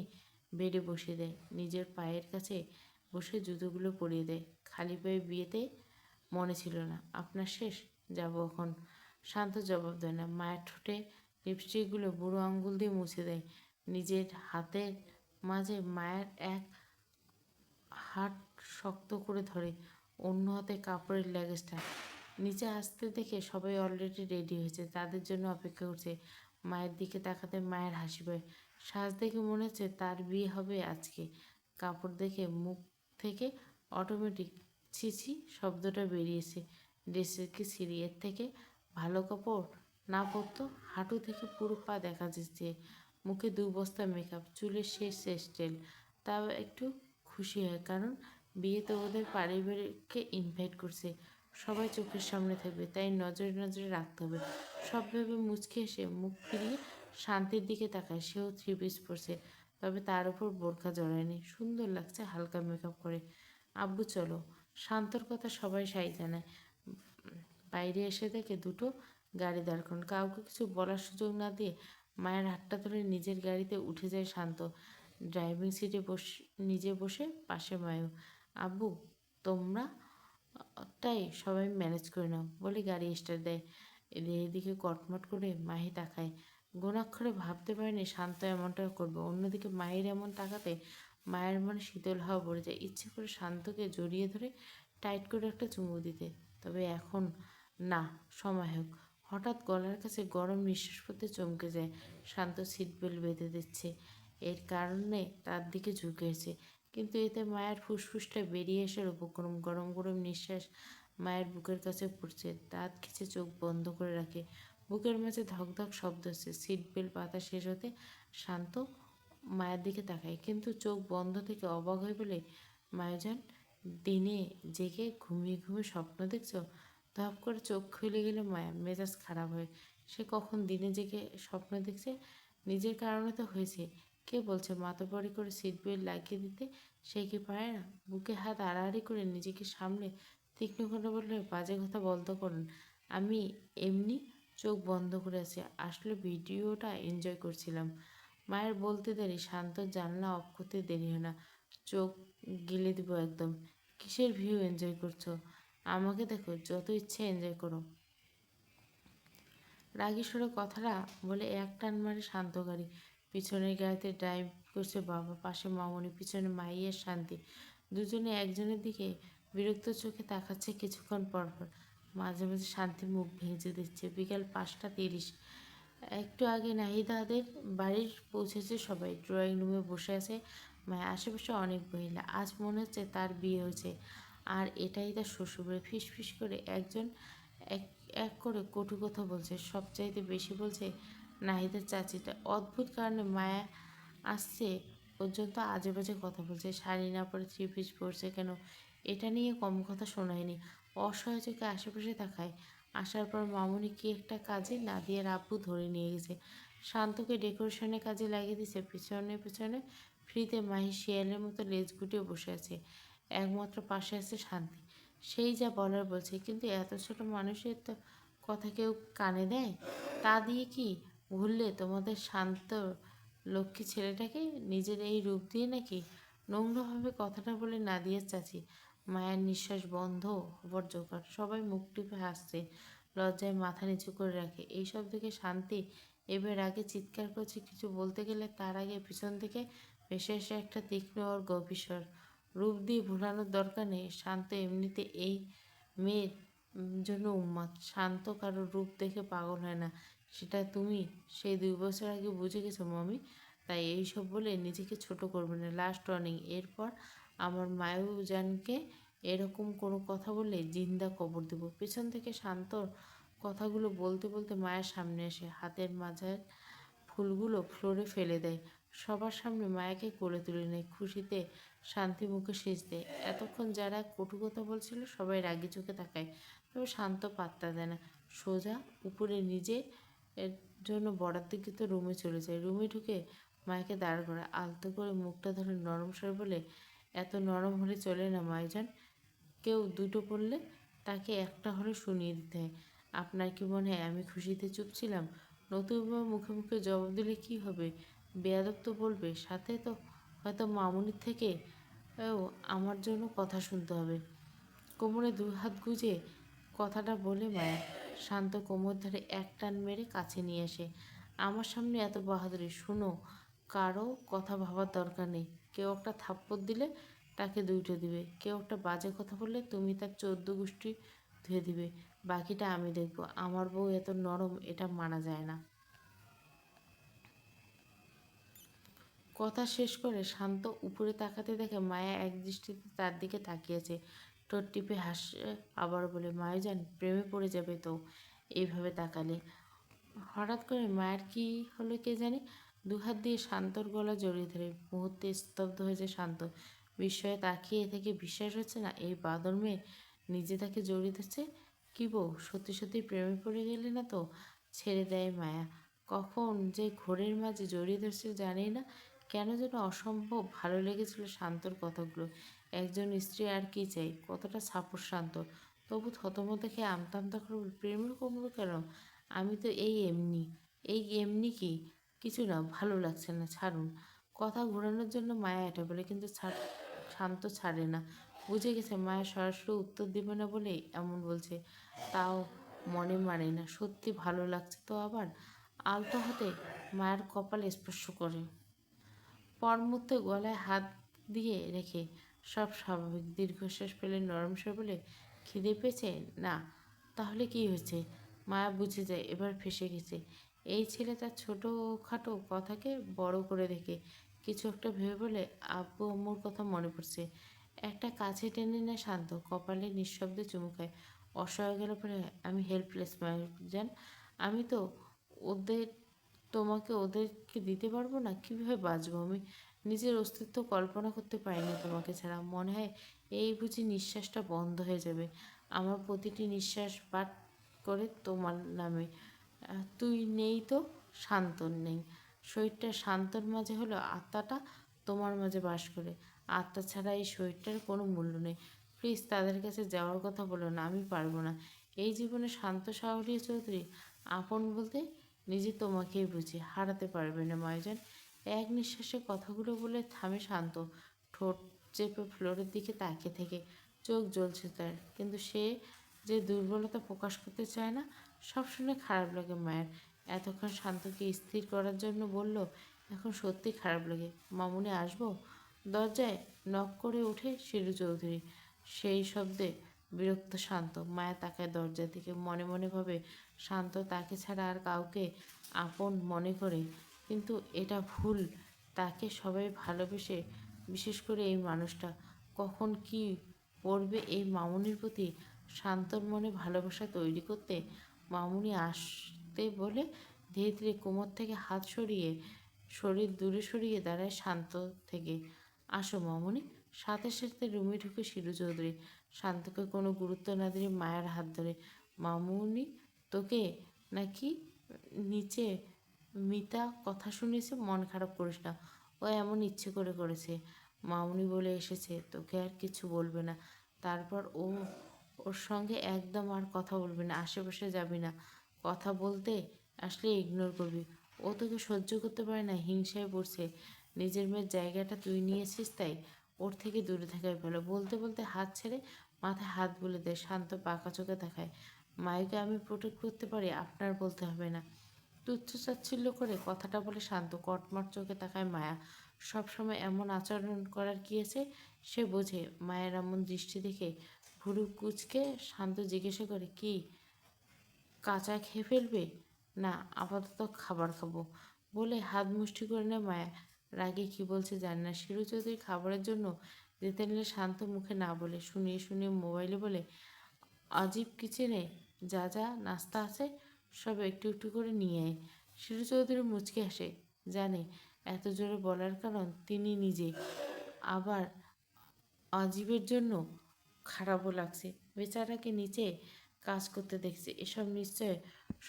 বেডে বসিয়ে দেয়। নিজের পায়ের কাছে বসে জুতোগুলো পরিয়ে দেয়। খালি পায়ে বিয়েতে মনে ছিল না। আপনার শেষ, যাবো এখন। শান্ত জবাব দেয় না। মায়ের ঠোঁটে লিপস্টিকগুলো বুড়ো আঙ্গুল দিয়ে মুছে দেয়। নিজের হাতের মাঝে মায়ের এক হাত শক্ত করে ধরে, অন্য হাতে কাপড়ের লেগেজটা নিচে আসতে দেখে সবাই অলরেডি রেডি হয়েছে, তাদের জন্য অপেক্ষা করছে। মায়ের দিকে তাকাতে মায়ের হাসি পায়। সাজ দেখে মনে হচ্ছে তার বিয়ে হবে আজকে। কাপড় দেখে মুখ থেকে অটোমেটিক ছিছি শব্দটা বেরিয়েছে। ড্রেসের কি ছিঁড়ি? এর থেকে ভালো কাপড় না পরতো হাঁটু থেকে পুরো পা দেখা যাচ্ছে। মুখে 2 বস্তা মেকআপ, চুলের শেষ স্টাইল। তাও একটু খুশি হয়, কারণ বিয়েতে ওদের পারিবারিককে ইনভাইট করছে। সবাই চোখের সামনে থাকবে, তাই নজরে নজরে রাখতে হবে। সব ভেবে মুচকে এসে মুখ ফিরিয়ে শান্তির দিকে তাকায়। সেও 3 পিস পরছে, তবে তার উপর বোরখা জড়ায়নি। সুন্দর লাগছে হালকা মেকআপ করে। আব্বু চলো। শান্তর কথা সবাই সাই জানায়। বাইরে এসে দেখে দুটো গাড়ি দাঁড় করানো। কাউকে কিছু বলার সুযোগ না দিয়ে মায়ের হাতটা ধরে নিজের গাড়িতে উঠে যায় শান্ত। ড্রাইভিং সিটে নিজে বসে, পাশে মায়ও। আব্বু, তোমরা তাই সবাই ম্যানেজ করে নাও, বলে গাড়ি স্টার্ট দেয়। এদিকে কটমট করে মাহি তাকায়। গোনাক্ষরে ভাবতে পারেনি শান্ত এমনটা করবে। অন্যদিকে মায়ের এমন তাকাতে মায়ের মনে শীতল হাওয়া পড়ে যায়। ইচ্ছে করে শান্তকে জড়িয়ে ধরে টাইট করে একটা চুমু দিতে, তবে এখন না, সময় হোক। হঠাৎ গলার কাছে গরম নিঃশ্বাস পড়তে চমকে যায়। শান্ত সিট বেল্ট বেঁধে দিচ্ছে, এর কারণে তার দিকে ঝুঁকে এসে, কিন্তু এতে মায়ের ফুসফুসটা বেরিয়ে আসার উপক্রম। গরম গরম নিঃশ্বাস মায়ের বুকের কাছে পড়ছে। দাঁত খিচে চোখ বন্ধ করে রাখে। বুকের মাঝে ধকধক শব্দ হচ্ছে। সিট বেল্ট বাতা শেষ হতে শান্ত মায়ের দিকে তাকায়, কিন্তু চোখ বন্ধ থেকে অবাক হয়ে বলে, মায়াজান, দিনে জেগে ঘুমিয়ে ঘুমিয়ে স্বপ্ন দেখছো? ধপ করে চোখ খুলে গেলে মায়া মেজাজ খারাপ হয়। সে কখন দিনে জেগে স্বপ্ন দেখছে? নিজের কারণে তো হয়েছে। কে বলছে মাতব্বরি করে সিট বেল্ট লাগিয়ে দিতে? সে কি পারে না? বুকে হাত আড়াআড়ি করে নিজেকে সামনে তীক্ষ্ণ করে বললে, বাজে কথা বন্ধ করুন। আমি এমনি চোখ বন্ধ করে আছি, আসলে ভিডিওটা এনজয় করছিলাম। মায়ের বলতে দেরি শান্ত জানলা অফ করতে দেরি হয় না। চোখ গিলে দিব একদম। কিসের ভিউ এনজয় করছো? আমাকে দেখো, যত ইচ্ছে এনজয় করো। রাগী সুরে কথাটা বলে এক টান মারে শান্ত গাড়ি। পিছনের গাড়িতে ড্রাইভ করছে বাবা, পাশে মামনি, পিছনে মাইয়ের শান্তি। দুজনে একজনের দিকে বিরক্ত চোখে তাকাচ্ছে কিছুক্ষণ পর পর। মাঝে মাঝে শান্তি মুখ ভেঙচে দিচ্ছে। বিকাল 5টা 30। একটু আগে নাহিদাদের বাড়ির পৌঁছেছে সবাই। ড্রয়িং রুমে বসে আছে মায়ের আশেপাশে অনেক মহিলা। আজ মনে হচ্ছে তার বিয়ে হয়েছে, আর এটাই তার শ্বশুরবাড়ি। ফিস ফিস করে একজন এক এক করে কটু কথা বলছে। সবচাইতে বেশি বলছে নাহিদের চাচিটা। অদ্ভুত কারণে মায়া আসছে পর্যন্ত আজে বাজে কথা বলছে। শাড়ি না পরে 3 পিস পরছে কেন, এটা নিয়ে কম কথা শোনায়নি। অসহায় চোখে আশেপাশে তাকায়। আসার পর মামুনি কি একটা কাজে নাদিয়ার আব্বু ধরে নিয়ে গেছে। শান্তকে ডেকোরেশনের কাজে লাগিয়ে দিয়েছে। পিছনে পিছনে ফ্রিতে মাহি শিয়ালের মতো লেজ গুটিয়ে বসে আছে। একমাত্র পাশে আছে শান্তি। সেই যা বলার বলছে, কিন্তু এত ছোট মানুষের তো কথা কেউ কানে দেয়? তা দিয়ে কি ভুললে তোমাদের শান্ত লক্ষ্মী ছেলেটাকে, নিজের এই রূপ দিয়ে নাকি? নোংরাভাবে কথাটা বলে নাদিয়ার চাচি। মায়ের নিঃশ্বাস বন্ধ হবার জোগাড়। সবাই মুখ টিপে হাসছে, লজ্জায় মাথা নিচু করে রাখে। এইসব দেখে শান্তি এবার আগে চিৎকার করছে কিছু বলতে গেলে, তার আগে পিছন থেকে ভেসে এসে একটা তীক্ষ্ণ ওর গভীর স্বর, রূপ দিয়ে ভুলানোর দরকার নেই। শান্ত এমনিতে এই মেয়ের জন্য উন্মাদ। শান্ত কারোর রূপ দেখে পাগল হয় না, সেটা তুমি সেই 2 বছর আগে বুঝে গেছো মমি। তাই এইসব বলে নিজেকে ছোট করবে না। লাস্ট ওয়ার্নিং, এরপর আমার মায়ুজানকে এরকম কোনো কথা বললে জিন্দা কবর দেবো। পেছন থেকে শান্তর কথাগুলো বলতে বলতে মায়ের সামনে আসে, হাতের মাঝার ফুলগুলো ফ্লোরে ফেলে দেয়। সবার সামনে মায়াকে কোলে তুলে নেয়। খুশিতে শান্তি মুখে সেচ দেয়। এতক্ষণ যারা কটু কথা বলছিল সবাই রাগি চোখে তাকায়, তবে শান্ত পাত্তা দেয় না। সোজা উপরে নিজে এর জন্য বরাদ্দকৃত রুমে চলে যায়। রুমে ঢুকে মায়াকে দাঁড় করে আলতো করে মুখটা ধরে নরম স্বরে বলে, এত নরম হলে চলে না মাইজান। কেউ দুটো বললে তাকে একটা হলে শুনিয়ে দিতে হয়। আপনার কি মনে হয় আমি খুশিতে চুপ ছিলাম? নতুবা মুখে মুখে জবাব দিলে কি হবে? বেয়াদব তো বলবে, সাথে তো হয়তো মামুনির থেকে ও আমার জন্য কথা শুনতে হবে। কোমরে দুই হাত গুজে কথাটা বলে মায়া শান্ত কোমর ধরে এক টান মেরে কাছে নিয়ে আসে। আমার সামনে এত বাহাদুরি শুনো, কারো কথা ভাবার দরকার নেই। কেউ একটা থাপ্পড় দিলে তাকে দুইটো দিবে, কেউ একটা বাজে কথা বললে তুমি তার 14 গোষ্ঠী ধুয়ে দিবে। বাকিটা আমি দেখব। আমার বউ এত নরম, এটা মানা যায় না। কথা শেষ করে শান্ত উপরে তাকাতে দেখে মায়া এক দৃষ্টিতে তার দিকে তাকিয়েছে। ঠোঁট টিপে হাসে, আবার বলে, মায়াজান প্রেমে পড়ে যাবে তো এইভাবে তাকালে। হঠাৎ করে মায়ের কি হলো কে জানে, দুহাত দিয়ে শান্তর গলা জড়িয়ে ধরে। মুহূর্তে স্তব্ধ হয়েছে শান্ত। বিস্ময়ে তাকিয়ে থেকে বিশ্বাস হচ্ছে না এই বাদর মেয়ে নিজে তাকে জড়িয়ে ধরছে। কি বউ, সত্যি সত্যি প্রেমে পড়ে গেলে না তো? ছেড়ে দেয় মায়া। কখন যে ঘোরের মাঝে জড়িয়ে ধরছে জানি না, কেন যেন অসম্ভব ভালো লেগেছিল শান্তর কথাগুলো। একজন স্ত্রী আর কি চাই, কতটা সাপোর্ট শান্ত। তবু থতমত খেয়ে আমতা আমতা করে প্রেমের করবো কেন? আমি তো এমনি কি, কিছু না, ভালো লাগছে না, ছাড়ুন। কথা ঘোরানোর জন্য মায়া এটা বলে, কিন্তু শান্ত ছাড়ে না। বুঝে গেছে মায়া সরাসরি উত্তর দেবে না বলেই এমন বলছে। তাও মনে মানে না, সত্যি ভালো লাগছে তো আবার। আলতো হাতে মায়ের কপালে স্পর্শ করে। পর মুহূর্তে গলায় হাত দিয়ে রেখে সব স্বাভাবিক দীর্ঘশ্বাস ফেলে নরম স্বরে বলে, খিদে পেয়েছে না? তাহলে কি হয়েছে? মায়া বুঝে যায় এবার ফেঁসে গেছে। এই ছেলে তার ছোটোখাটো কথাকে বড় করে দেখে। কিছু একটা ভেবে বলে, আব্বু আম্মুর কথা মনে পড়ছে। একটা কাছে টেনে নেয় শান্ত, কপালে নিঃশব্দে চুমু খায়। অসহায় গেল পরে, আমি হেল্পলেস মায়াজান। আমি তো ওদের ওদেরকে দিতে পারবো না, কীভাবে বাঁচবো আমি? নিজের অস্তিত্ব কল্পনা করতে পারিনি তোমাকে ছাড়া। মনে হয় এই বুঝি নিঃশ্বাসটা বন্ধ হয়ে যাবে। আমার প্রতিটি নিঃশ্বাস পাঠ করে তোমার নামে। তুই নেই তো শান্তর নেই। শরীরটা শান্তর মাঝে হলো, আত্মাটা তোমার মাঝে বাস করে। আত্মা ছাড়া এই শরীরটার কোনো মূল্য নেই। প্লিজ তাদের কাছে যাওয়ার কথা বলো না, আমি পারবো না। এই জীবনে শান্ত সাহরী চৌধুরী আপন বলতে নিজে তোমাকেই বুঝি, হারাতে পারবে না ময়জান। এক নিঃশ্বাসে কথাগুলো বলে থামে শান্ত, ঠোঁট চেপে ফ্লোরের দিকে তাকিয়ে থেকে। চোখ জ্বলছে তার, কিন্তু সে যে দুর্বলতা প্রকাশ করতে চায় না। সব শুনে খারাপ লাগে মায়ের। এতক্ষণ শান্তকে স্থির করার জন্য বলল, এখন সত্যি খারাপ লাগে। মামুনি আসবো? দরজায় নক করে ওঠে শিরু চৌধুরী। সেই শব্দে বিরক্ত শান্ত মায়া তাকায় দরজার দিকে, মনে মনে ভাবে শান্ত তাকে ছাড়া আর কাউকে আপন মনে করে, কিন্তু এটা ভুল। তাকে সবাই ভালোবেসে, বিশেষ করে এই মানুষটা। কখন কি পড়বে এই মামুনির প্রতি? শান্তর মনে ভালোবাসা তৈরি করতে মামুনি আসতে বলে ধীরে ধীরে কোমর থেকে হাত সরিয়ে শরীর দূরে সরিয়ে দাঁড়ায় শান্ত থেকে। আসো মামুনি। সাথে সাথে রুমে ঢুকে শিরু চৌধুরী। শান্তকে কোনো গুরুত্ব না দিয়ে মায়ের হাত ধরে, মামুনি তোকে নাকি নিচে মিতা কথা শুনেছে, মন খারাপ করিস না। ও এমন ইচ্ছে করে করেছে। মামুনি বলে এসেছে তোকে আর কিছু বলবে না। তারপর ওর সঙ্গে একদম আর কথা বলবি না, আশেপাশে যাবি না। কথা বলতে আসলে ইগনোর করবি। ও তোকে সহ্য করতে পারে না, হিংসায় পড়ছে। নিজের মেয়ের জায়গাটা তুই নিয়েছিস, তাই ওর থেকে দূরে থাকাই ভালো। বলতে বলতে হাত ছেড়ে মাথায় হাত বুলে দেয়। শান্ত পাকা চোখে দেখায়, মাইকে আমি প্রোটেক্ট করতে পারি, আপনার বলতে হবে না। তুচ্ছ তাচ্ছিল্য করে কথাটা বলে শান্ত। কটমট চোখে তাকায় মায়া। সবসময় এমন আচরণ করার কি আছে? সে বোঝে মায়ের এমন দৃষ্টি দেখে ভুরু কুচকে শান্ত জিজ্ঞাসা করে, কি কাঁচা খেয়ে ফেলবে? না, আপাতত খাবার খাবো বলে হাত মুষ্টি করে নেয় মায়া। রাগে কি বলছে জানে না। শিরু চৌধুরী খাবারের জন্য যেতে নিলে শান্ত মুখে না বলে শুনিয়ে শুনিয়ে মোবাইলে বলে, আজিব কিচেনে যা যা নাস্তা আছে সব একটু একটু করে নিয়ে আয়। শিরু চৌধুরী মুচকে হাসে, জানে এত জোরে বলার কারণ তিনি নিজে। আবার অজীবের জন্য খারাপও লাগছে। বেচারাকে নিচে কাজ করতে দেখছে, এসব নিশ্চয়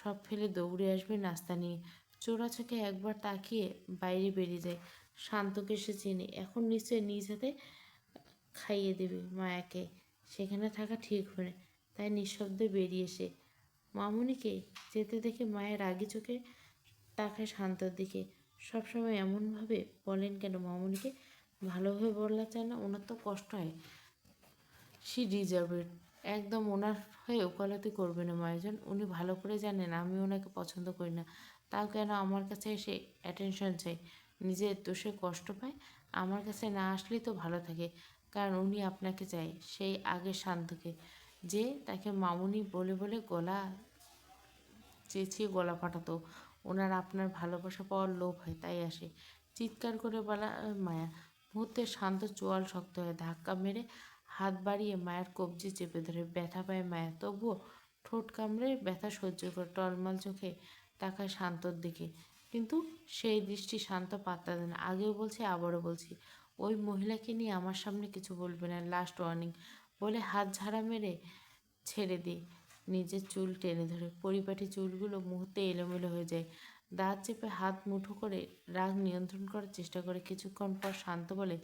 সব ফেলে দৌড়ে আসবে নাস্তা নিয়ে। চোরা চোখে একবার তাকিয়ে বাইরে বেরিয়ে যায়। শান্তকে সে চেনে, এখন নিশ্চয় নিজ হাতে খাইয়ে দেবে মায়াকে, সেখানে থাকা ঠিক হবে না। তাই নিঃশব্দে বেরিয়ে এসে মামুনিকে যেতে দেখে মায়ের রাগি চোখে তাকায় শান্তর দিকে। সবসময় এমনভাবে বলেন কেন মামুনিকে? ভালোভাবে বলা চায় না? ওনার তো কষ্ট হয়। শি ডিজার্ভ ইট। একদম ওনার হয়ে ওকালতি করবে না মায়াজান। উনি ভালো করে জানেন আমি ওনাকে পছন্দ করি না। তাও কেন আমার কাছে এসে অ্যাটেনশন চাই? নিজের দোষে কষ্ট পায়, আমার কাছে না আসলেই তো ভালো থাকে। কারণ উনি আপনাকে চায়, সেই আগে শান্তকে, যে তাকে মামুনি বলে বলে গলা চেঁচিয়ে গলা ফাটাতো। ওনার আপনার ভালোবাসা পাওয়ার লোভ হয়, তাই আসে। চিৎকার করে বলা মায়া। মুহূর্তে শান্ত চোয়াল শক্ত হয়, ধাক্কা মেরে হাত বাড়িয়ে মায়ের কবজি চেপে ধরে। ব্যথা পায় মায়া, তবুও ঠোঁট কামড়ে ব্যথা সহ্য করে টলমল চোখে তাকায় শান্তর দিকে। কিন্তু সেই দৃষ্টি শান্ত পাত্তা দেয় না। আগেও বলছি, আবারও বলছি, ওই মহিলাকে নিয়ে আমার সামনে কিছু বলবে না। Last warning. বলে হাত ঝাড়া মেরে ছেড়ে দিই। নিজের চুল টেনে ধরে পরিপাটি চুলগুলো মুহূর্তে এলোমেলো হয়ে যায়। দাঁত চেপে হাত মুঠো করে রাগ নিয়ন্ত্রণ করার চেষ্টা করে। কিছুক্ষণ পর শান্ত বলে,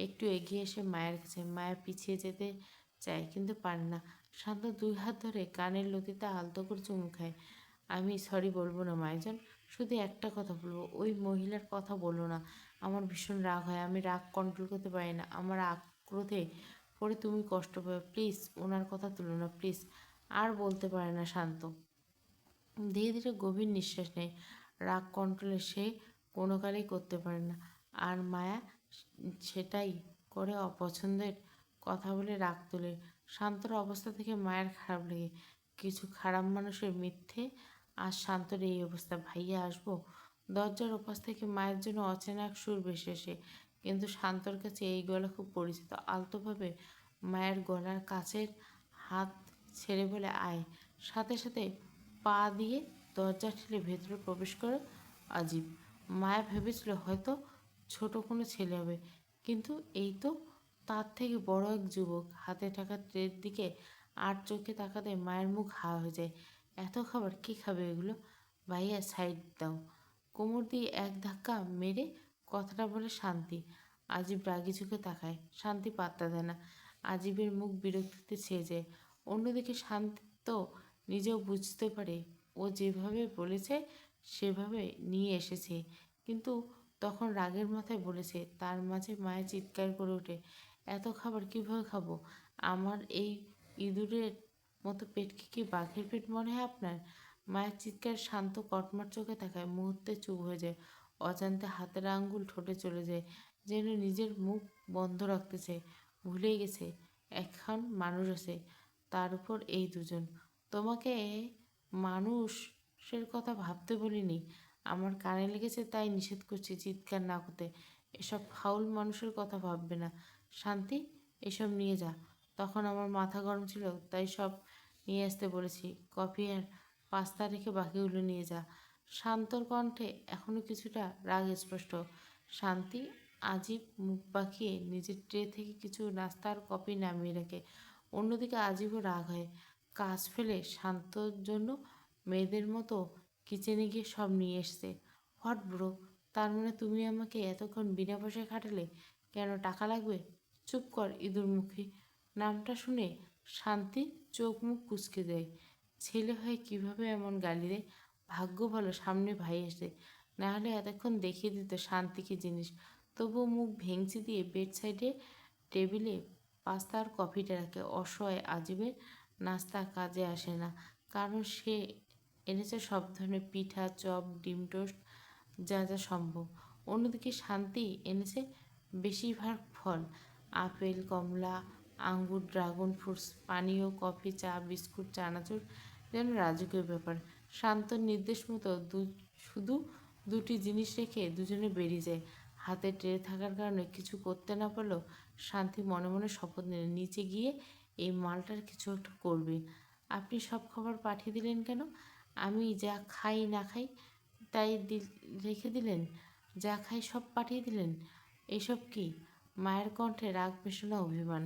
একটু এগিয়ে এসে মায়ের কাছে। মায়া পিছিয়ে যেতে চায় কিন্তু পারে না। শান্ত দুই হাত ধরে কানের লতিতে আলতো করে চুমু খায়। আমি সরি বলবো না মায়াজান, শুধু একটা কথা বলবো, ওই মহিলার কথা বলো না। আমার ভীষণ রাগ হয়, আমি রাগ কন্ট্রোল করতে পারি না। আমার আক্রোধে পরে তুমি কষ্ট পাবে। প্লিজ ওনার কথা তুলো না, প্লিজ। আর বলতে পারে না শান্ত। ধীরে ধীরে গভীর নিঃশ্বাস নেয়। রাগ কন্ট্রোলে সে কোনো কালেই করতে পারে না। আর মায়া সেটাই করে। অপছন্দের কথা বলে রাগ তোলে। শান্তর অবস্থা থেকে মায়ের খারাপ লাগে। কিছু খারাপ মানুষের মিথ্যে আর শান্তর এই অবস্থা। ভাইয়া আসবো? দরজার ওপাশ থেকে মায়ের জন্য অচেনা এক সুর ভেসে আসে। কিন্তু শান্তর কাছে এই গলা খুব পরিচিত। আলতোভাবে মায়ের গলার কাছের হাত ছেড়ে বলে, আয়। সাথে সাথে পা দিয়ে দরজা ঠেলে ভেতরে প্রবেশ করে আজিব। মায়া ভেবেছিল হয়তো ছোট কোনো ছেলে হবে, কিন্তু এই তো তার থেকে বড় এক যুবক। হাতে থাকা ট্রের দিকে আর চোখে তাকাতে মায়ের মুখ হা হয়ে যায়। এত খাবার কে খাবে এগুলো? ভাইয়া সাইড দাও। কোমর দিয়ে এক ধাক্কা মেরে কথাটা বলে শান্তি। আজিব রাগি চোখে তাকায়, শান্তি পাত্তা দেয় না। আজিবের মুখ বিরক্তিতে ছেয়ে যায়। অন্যদিকে শান্তি তো নিজেও বুঝতে পারে ও যেভাবে বলেছে সেভাবে নিয়ে এসেছে, কিন্তু তখন রাগের মাথায় বলেছে। তার মাঝে মায়া চিৎকার করে ওঠে, এত খাবার কিভাবে খাবো? আমার এই ইঁদুরের মতো পেটকে কি বাঘের পেট মনে হয় আপনার? মায়ের চিৎকার শান্ত কটমট চোখে তাকায়, মুহূর্তে চুপ হয়ে যায়। অজান্তে হাতের আঙ্গুল ঠোঁটে চলে যায়, যেন নিজের মুখ বন্ধ রাখতে চায়। ভুলেই গেছে এখন মানুষ আছে, তার উপর এই দুজন। তোমাকে মানুষের কথা ভাবতে বলিনি। আমার কানে লেগেছে তাই নিষেধ করছি চিৎকার না করতে। এসব ফাউল মানুষের কথা ভাববে না। শান্তি, এসব নিয়ে যা। তখন আমার মাথা গরম ছিল তাই সব নিয়ে আসতে বলেছি। কফি আর পাস্তা রেখে বাকিগুলো নিয়ে যা। শান্তর কণ্ঠে এখনো কিছুটা রাগ স্পষ্ট। শান্তি আজিব মুখ বাঁকিয়ে নিজের ট্রে থেকে কিছু নাস্তা আর কফি নামিয়ে রাখে। অন্যদিকে আজিবও রাগ হয়। কাজ ফেলে শান্তর জন্য মেয়েদের মতো কিচেনে গিয়ে সব নিয়ে এসছে। What bro? তার মানে তুমি আমাকে এতক্ষণ বিনা পয়সায় খাটালে? কেন, টাকা লাগবে? চুপ কর ইঁদুরমুখী। নামটা শুনে শান্তি চোখ মুখ কুঁচকে দেয়। ছেলে হয়ে কিভাবে এমন গালি দেয়? ভাগ্য ভালো সামনে ভাই এসে, নাহলে এতক্ষণ দেখিয়ে দিত শান্তি কি জিনিস। তবুও মুখ ভেঙচি দিয়ে বেড সাইডে টেবিলে পাস্তা আর কফিটা রাখে। অসহায় আজিবের নাস্তা কাজে আসে না, কারণ সে এনেছে সব ধরনের পিঠা, চপ, ডিম টোস্ট, যা যা সম্ভব। অন্যদিকে শান্তি এনেছে বেশিরভাগ ফল, আপেল, কমলা, আঙ্গুর, ড্রাগন ফ্রুটস, পানীয়, কফি, চা, বিস্কুট, চানাচুর, যেন রাজকীয় ব্যাপার। শান্তর নির্দেশ মতো শুধু দুটি জিনিস রেখে দুজনে বেরিয়ে যায়। হাতে ট্রে থাকার কারণে কিছু করতে না পারলেও শান্তি মনে মনে শপথ নিলেন নিচে গিয়ে এই মালটার কিছু একটা করবে। আপনি সব খাবার পাঠিয়ে দিলেন কেন? আমি যা খাই না খাই তাই রেখে দিলেন? যা খাই সব পাঠিয়ে দিলেন? এসব কি? মায়ের কণ্ঠে রাগ মেশানো অভিমান।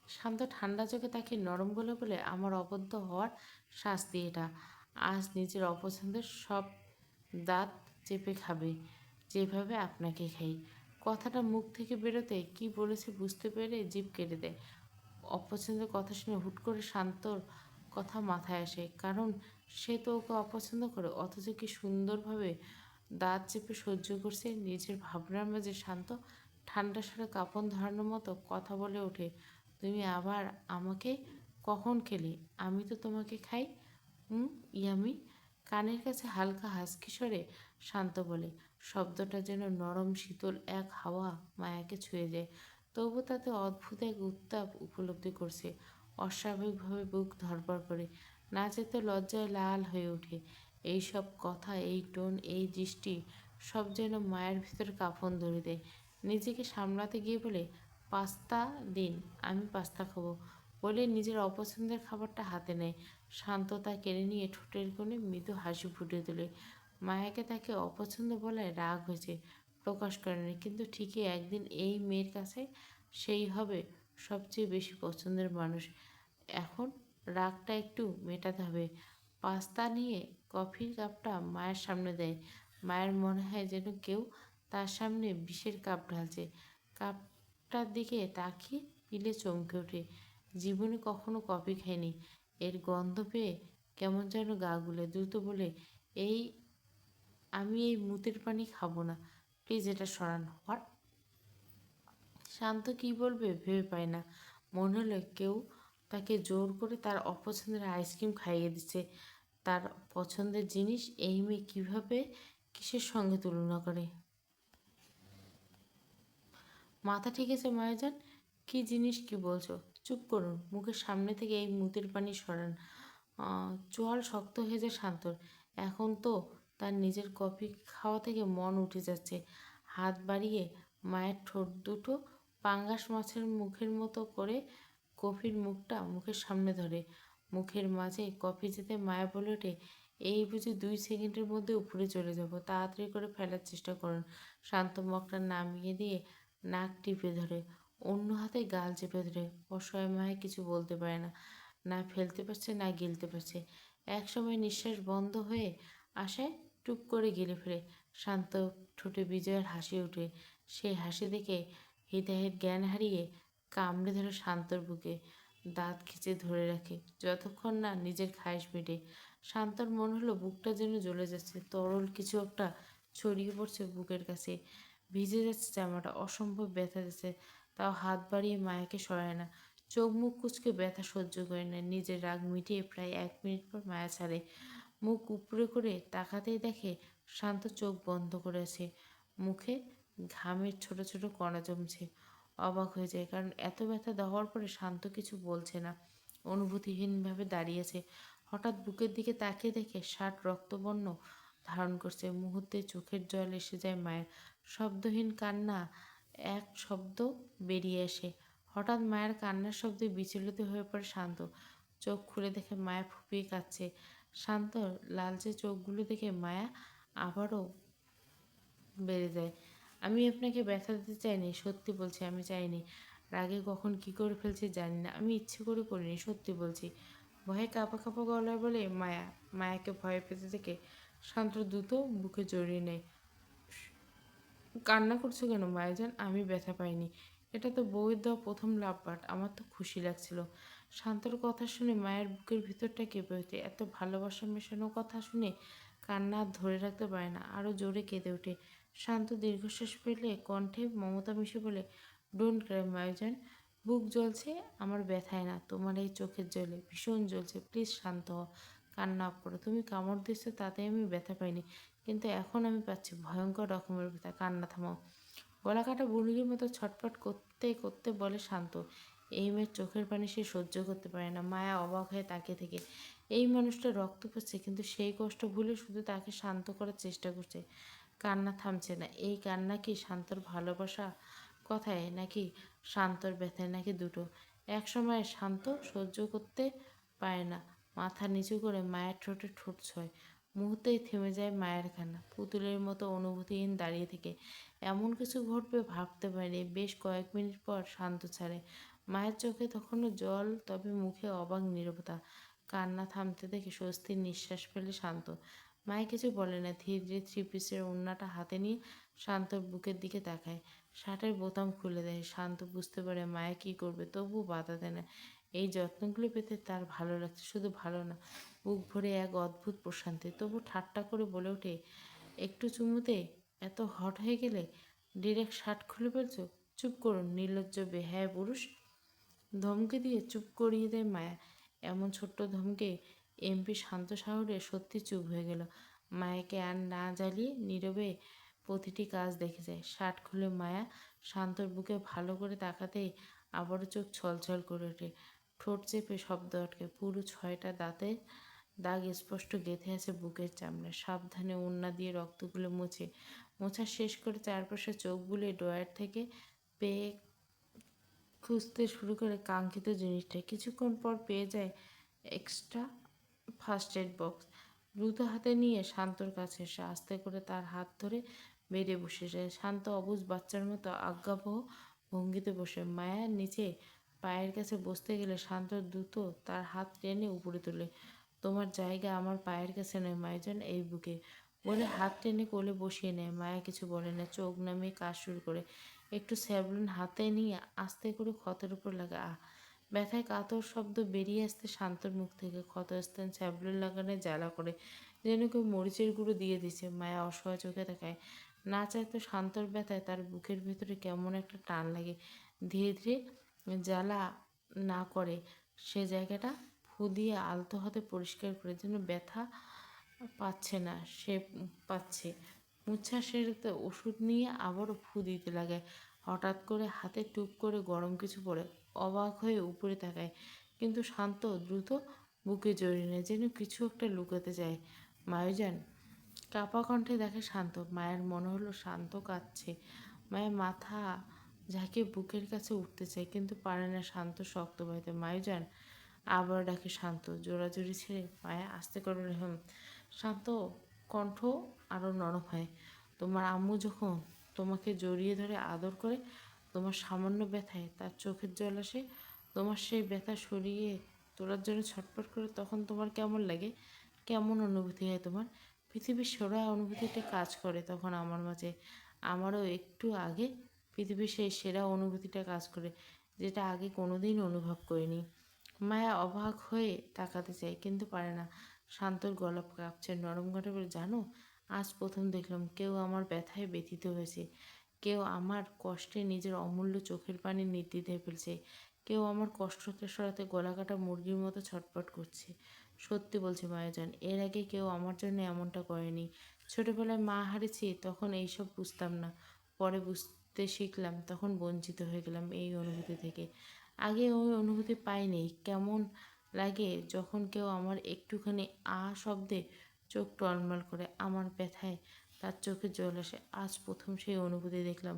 শান্ত ঠান্ডা চোখে তাকে নরম গলে বলে, আমার অবদ্ধ হওয়ার শাস্তি এটা। আজ নিজের অপছন্দের সব দাঁত চেপে খাবে, যেভাবে আপনাকে খাই। কথাটা মুখ থেকে বেরোতে কি বলেছে বুঝতে পেরে জিভ কেটে দেয়। অপছন্দের কথা শুনে হুট করে শান্তর কথা মাথায় আসে, কারণ সে তো ওকে অপছন্দ করে, অথচ কি সুন্দরভাবে দাঁত চেপে সহ্য করছে। নিজের ভাবনার মাঝে শান্ত ঠান্ডা স্বরে কাঁপন ধরানোর মতো কথা বলে ওঠে, তুমি আবার আমাকে কখন খেলে? আমি তো তোমাকে খাই। হুম, ইয়ামি। কানের কাছে হালকা হাসকি স্বরে শান্ত বলে, শব্দটা যেন নরম শীতল এক হাওয়া মায়াকে ছুঁয়ে যায়। তবু তাতে অদ্ভুত এক উত্তাপ উপলব্ধি করছে। অস্বাভাবিকভাবে বুক ধড়ফড় করে, না যেতে লজ্জায় লাল হয়ে ওঠে। এই সব কথা, এই টোন, এই দৃষ্টি, সব যেন মায়ের ভিতরে কাঁপন ধরে দেয়। নিজেকে সামলাতে গিয়ে বলে, পাস্তা দিন, আমি পাস্তা খাবো। বলে নিজের অপছন্দের খাবারটা হাতে নেয়। শান্ত তা কেড়ে নিয়ে ঠোঁটের কোণে মৃদু হাসি ফুটিয়ে তোলে। মায়াকে তাকে অপছন্দ বলায় রাগ হয়েছে, প্রকাশ করেনি, কিন্তু ঠিকই একদিন এই মেয়ের কাছে সেই হবে সবচেয়ে বেশি পছন্দের মানুষ। এখন রাগটা একটু মেটাতে হবে। পাস্তা নিয়ে কফির কাপটা মায়ের সামনে দেয়। মায়ের মনে হয় যেন কেউ তার সামনে বিষের কাপ ঢালছে। কাপটার দিকে তাকিয়ে পিলে চমকে ওঠে। জীবনে কখনো কফি খায়নি। এর গন্ধ পেয়ে কেমন যেন গা গুলে দ্রুত বলে, এই আমি এই মুতের পানি খাবো না, প্লিজ এটা সরান। হোয়াট? শান্ত কী বলবে ভেবে পায় না। মনে হলো কেউ তাকে জোর করে তার অপছন্দের আইসক্রিম খাইয়ে দিচ্ছে। তার পছন্দের জিনিস এই মেয়ে কীভাবে কিসের সঙ্গে তুলনা করে? মাথা ঠিক আছে মায়াজান? কী জিনিস কি বলছো? চুপ করুন, মুখের সামনে থেকে এই মুতের পানি সরান। চোয়াল শক্ত হয়ে যায় শান্তর। এখন তো তার নিজের কফি খাওয়া থেকে মন উঠে যাচ্ছে। হাত বাড়িয়ে মায়ের ঠোঁট দুটো পাঙ্গাস মাছের মুখের মতো করে কফির মুখটা মুখের সামনে ধরে। মুখের মাঝে কফি যেতে মায়া বলে ওঠে, এই বুঝি 2 সেকেন্ডের মধ্যে উপরে চলে যাব, তাড়াতাড়ি করে ফেলার চেষ্টা করুন। শান্ত মগটা নামিয়ে দিয়ে নাক টিপে ধরে, অন্য হাতে গাল চেপে ধরে। অসহায় মায়া কিছু বলতে পারে না, না ফেলতে পারছে না গিলতে পারছে। একসময় নিঃশ্বাস বন্ধ হয়ে আসায় টুপ করে গিলে ফেলে। শান্ত ঠোঁটে বিজয়ের হাসি ওঠে। সেই হাসি দেখে হৃদয়ের জ্ঞান হারিয়ে কামড়ে ধরে শান্তর বুকে, দাঁত খিচে ধরে রাখে যতক্ষণ না নিজের খায়েশ মেটে। শান্তর মনে হলো বুকটা যেন জ্বলে যাচ্ছে, তরল কিছু একটা ছড়িয়ে পড়ছে বুকের কাছে। ভিজে যাচ্ছে জামাটা, অসম্ভব ব্যথা দিচ্ছে। তাও হাত বাড়িয়ে মায়াকে সরায় না। চোখ মুখ কুঁচকে ব্যথা সহ্য করে নেয়। নিজের রাগ মিটিয়ে প্রায় 1 মিনিট পর মায়া ছাড়ে। মুখ উপরে করে তাকাতেই দেখে শান্ত চোখ বন্ধ করেছে। মুখে ঘামের ছোট ছোট কণা জমছে। অবাক হয়ে যায়, কারণ এত ব্যথা দেওয়ার পরে শান্ত কিছু বলছে না, অনুভূতিহীনভাবে দাঁড়িয়েছে। হঠাৎ বুকের দিকে তাকিয়ে দেখে শার্ট রক্তবর্ণ ধারণ করছে। মুহূর্তে চোখের জল এসে যায় মায়ের। শব্দহীন কান্না এক শব্দ বেরিয়ে আসে। হঠাৎ মায়ের কান্নার শব্দে বিচলিত হয়ে পড়ে শান্ত। চোখ খুলে দেখে মায়া ফুঁপিয়ে কাঁদছে। শান্ত লালচে চোখগুলো দেখে মায়া আবারও বেড়ে যায়। আমি আপনাকে ব্যথা দিতে চাইনি, সত্যি বলছি আমি চাইনি। রাগে কখন কী করে ফেলছি জানি না, আমি ইচ্ছে করে করিনি, সত্যি বলছি। ভয়ে কাঁপা কাঁপা গলায় বলে মায়া। মায়াকে ভয় পেতে দেখে শান্ত দ্রুত বুকে জড়িয়ে নেয়। কান্না করছো কেন মায়াজান? আমি ব্যথা পাইনি। এটা তো বউয়ের দেওয়া প্রথম লাভ বাট, আমার তো খুশি লাগছিল। শান্তর কথা শুনে মায়ের বুকের ভিতরটা কেঁপে ওঠে। এত ভালোবাসা মেশানো কথা শুনে কান্না আর ধরে রাখতে পারে না, আরও জোরে কেঁদে ওঠে। শান্ত দীর্ঘশ্বাস ফেলে কণ্ঠে মমতা মিশে বলে, ডোন্ট ক্রাই মায়াজান, বুক জ্বলছে আমার ব্যথায় না, তোমার এই চোখের জলে ভীষণ জ্বলছে, প্লিজ শান্ত হও, কান্না অফ করো। তুমি কামড় দিচ্ছ তাতে আমি ব্যথা পাইনি, কিন্তু এখন আমি পাচ্ছি ভয়ঙ্কর রকমের ব্যথা, কান্না থামাও। গলা কাটা বুড়ির মতো ছটফট করতে করতে বলে শান্ত। এই মেয়ের চোখের পানি সে সহ্য করতে পারে না। মায়া অবাক হয়ে তাকিয়ে থেকে, এই মানুষটা রক্ত পাচ্ছে কিন্তু সেই কষ্ট ভুলে শুধু তাকে শান্ত করার চেষ্টা করছে। কান্না থামছে না। এই কান্না কি শান্তর ভালোবাসা কথায়, নাকি শান্তর ব্যথায়, নাকি দুটো? এক সময় শান্ত সহ্য করতে পারে না, মাথা নিচু করে মায়ের ঠোঁটে ঠোঁট ছোঁয়। মুহূর্তেই থেমে যায় মায়ের কান্না। পুতুলের মতো অনুভূতিহীন দাঁড়িয়ে থেকে এমন কিছু ঘটবে ভাবতে পারেনি। বেশ কয়েক মিনিট পর শান্ত ছাড়ে। মায়ের চোখে তখনও জল, তবে মুখে অবাক নীরবতা। কান্না থামতে দেখে স্বস্তির নিঃশ্বাস ফেলে শান্ত। মায়ে কিছু বলে না, ধীরে ধীরে থ্রি পিসের ওড়নাটা হাতে নিয়ে শান্তর বুকের দিকে তাকায়। শার্টের বোতাম খুলে দেয়। শান্ত বুঝতে পারে মায়া কী করবে, তবুও বাধা দেয় না। এই যত্নগুলো পেতে তার ভালো লাগছে, শুধু ভালো না, বুক ভরে এক অদ্ভুত প্রশান্তি। তবু ঠাট্টা করে বলে ওঠে, একটু চুমুতে এত হট হয়ে গেলে, ডিরেক্ট শার্ট খুলে ফেলছো। চুপ করুন নির্লজ্জ বেহায়া পুরুষ। ধমকে দিয়ে চুপ করিয়ে দেয় মায়া। এমন ছোট্ট ধমকে এমপি শান্ত শহরে সত্যি চুপ হয়ে গেল। মায়াকে আর না জ্বালিয়ে নীরবে প্রতিটি কাজ দেখে যায়। শার্ট খুলে মায়া শান্তর বুকে ভালো করে তাকাতেই আবারও চোখ ছলছল করে ওঠে। ঠোঁট চেপে শব্দ আটকে। পুরো 6টা দাঁতের দাগ স্পষ্ট গেঁথে আছে বুকের চামড়ায়। সাবধানে ওড়না দিয়ে রক্তগুলো মুছে মোছা শেষ করে চারপাশে চোখ বুলিয়ে ড্রয়ার থেকে পেয়ে খুঁজতে শুরু করে কাঙ্ক্ষিত জিনিসটা। কিছুক্ষণ পর পেয়ে যায় এক্সট্রা ফার্স্ট এড বক্স। দ্রুত হাতে নিয়ে শান্তর কাছে এসে আস্তে করে তার হাত ধরে বেডে বসে যায়। শান্ত অবুঝ বাচ্চার মতো আজ্ঞাবহ ভঙ্গিতে বসে। মায়ার নিচে পায়ের কাছে বসতে গেলে শান্ত দ্রুত তার হাত টেনে উপরে তোলে। তোমার জায়গা আমার পায়ের কাছে নয় মায়াজান, এই বুকে, বলে হাত টেনে কোলে বসিয়ে নেয়। মায়া কিছু বলে না, চোখ নামিয়ে কাজ শুরু করে। একটু স্যাভলন হাতে নিয়ে আস্তে করে ক্ষতের উপর লাগা। ব্যথায় কাতর শব্দ বেরিয়ে আসতে শান্তর মুখ থেকে। ক্ষতস্থান স্যাভলন লাগানো জ্বালা করে, যেন কেউ মরিচের গুঁড়ো দিয়ে দিছে। মায়া অসহায় চোখে তাকায়। না চাইতো শান্তর ব্যথায় তার বুকের ভেতরে কেমন একটা টান লাগে। ধীরে ধীরে জ্বালা না করে সে জায়গাটা ফু দিয়ে আলতো হাতে পরিষ্কার করে, যেন ব্যথা পাচ্ছে না, সে পাচ্ছে। উচ্ছ্বাসের ওষুধ নিয়ে আবারও ফু দিতে লাগে। হঠাৎ করে হাতে টুপ করে গরম কিছু পড়ে। অবাক হয়ে উপরে তাকায়, কিন্তু শান্ত দ্রুত বুকে জড়িয়ে নেয়, যেন কিছু একটা লুকাতে চায়। মায়ুজান কাপা কণ্ঠে দেখে শান্ত। মায়ের মনে হলো শান্ত কাঁদছে। মায়ের মাথা ঝাঁকিয়ে বুকের কাছে উঠতে চায়, কিন্তু পারে না। শান্ত শক্ত বাড়িতে। মায়ুজান আবার ডাকে শান্ত। জোড়াজুড়ি ছেড়ে মায়া আস্তে করে শান্ত কণ্ঠ আরও নরম হয়। তোমার আম্মু যখন তোমাকে জড়িয়ে ধরে আদর করে, তোমার সামান্য ব্যথায় তার চোখের জল আসে, তোমার সেই ব্যথা সরিয়ে তোলার জন্য ছটফট করে, তখন তোমার কেমন লাগে? কেমন অনুভূতি হয় তোমার? পৃথিবীর সেরা অনুভূতিটা কাজ করে তখন আমার মাঝে। আমারও একটু আগে পৃথিবীর সেই সেরা অনুভূতিটা কাজ করে, যেটা আগে কোনোদিন অনুভব করিনি। মায়া অবাক হয়ে তাকাতে চায়, কিন্তু পারে না। শান্তর গলা কাঁপছে। নরম গলায় বলে, জানো, আজ প্রথম দেখলাম কেউ আমার ব্যথায় ব্যথিত হয়েছে। কেউ আমার কষ্টে নিজের অমূল্য চোখের পানি নির্দ্বিধায় ফেলছে। কেউ আমার কষ্টকে সরাতে গলা কাটা মুরগির মতো ছটফট করছে। সত্যি বলছি মায়াজান, এর আগে কেউ আমার জন্য এমনটা করেনি। ছোটবেলায় মা হারিয়েছি, তখন এইসব বুঝতাম না। পরে বুঝতে শিখলাম, তখন বঞ্চিত হয়ে গেলাম এই অনুভূতি থেকে। আগে ওই অনুভূতি পাইনি। কেমন লাগে যখন কেউ আমার একটুখানি শব্দে চোখ টলমল করে, আমার ব্যথায় তার চোখে জল আসে। আজ প্রথম সেই অনুভূতি দেখলাম।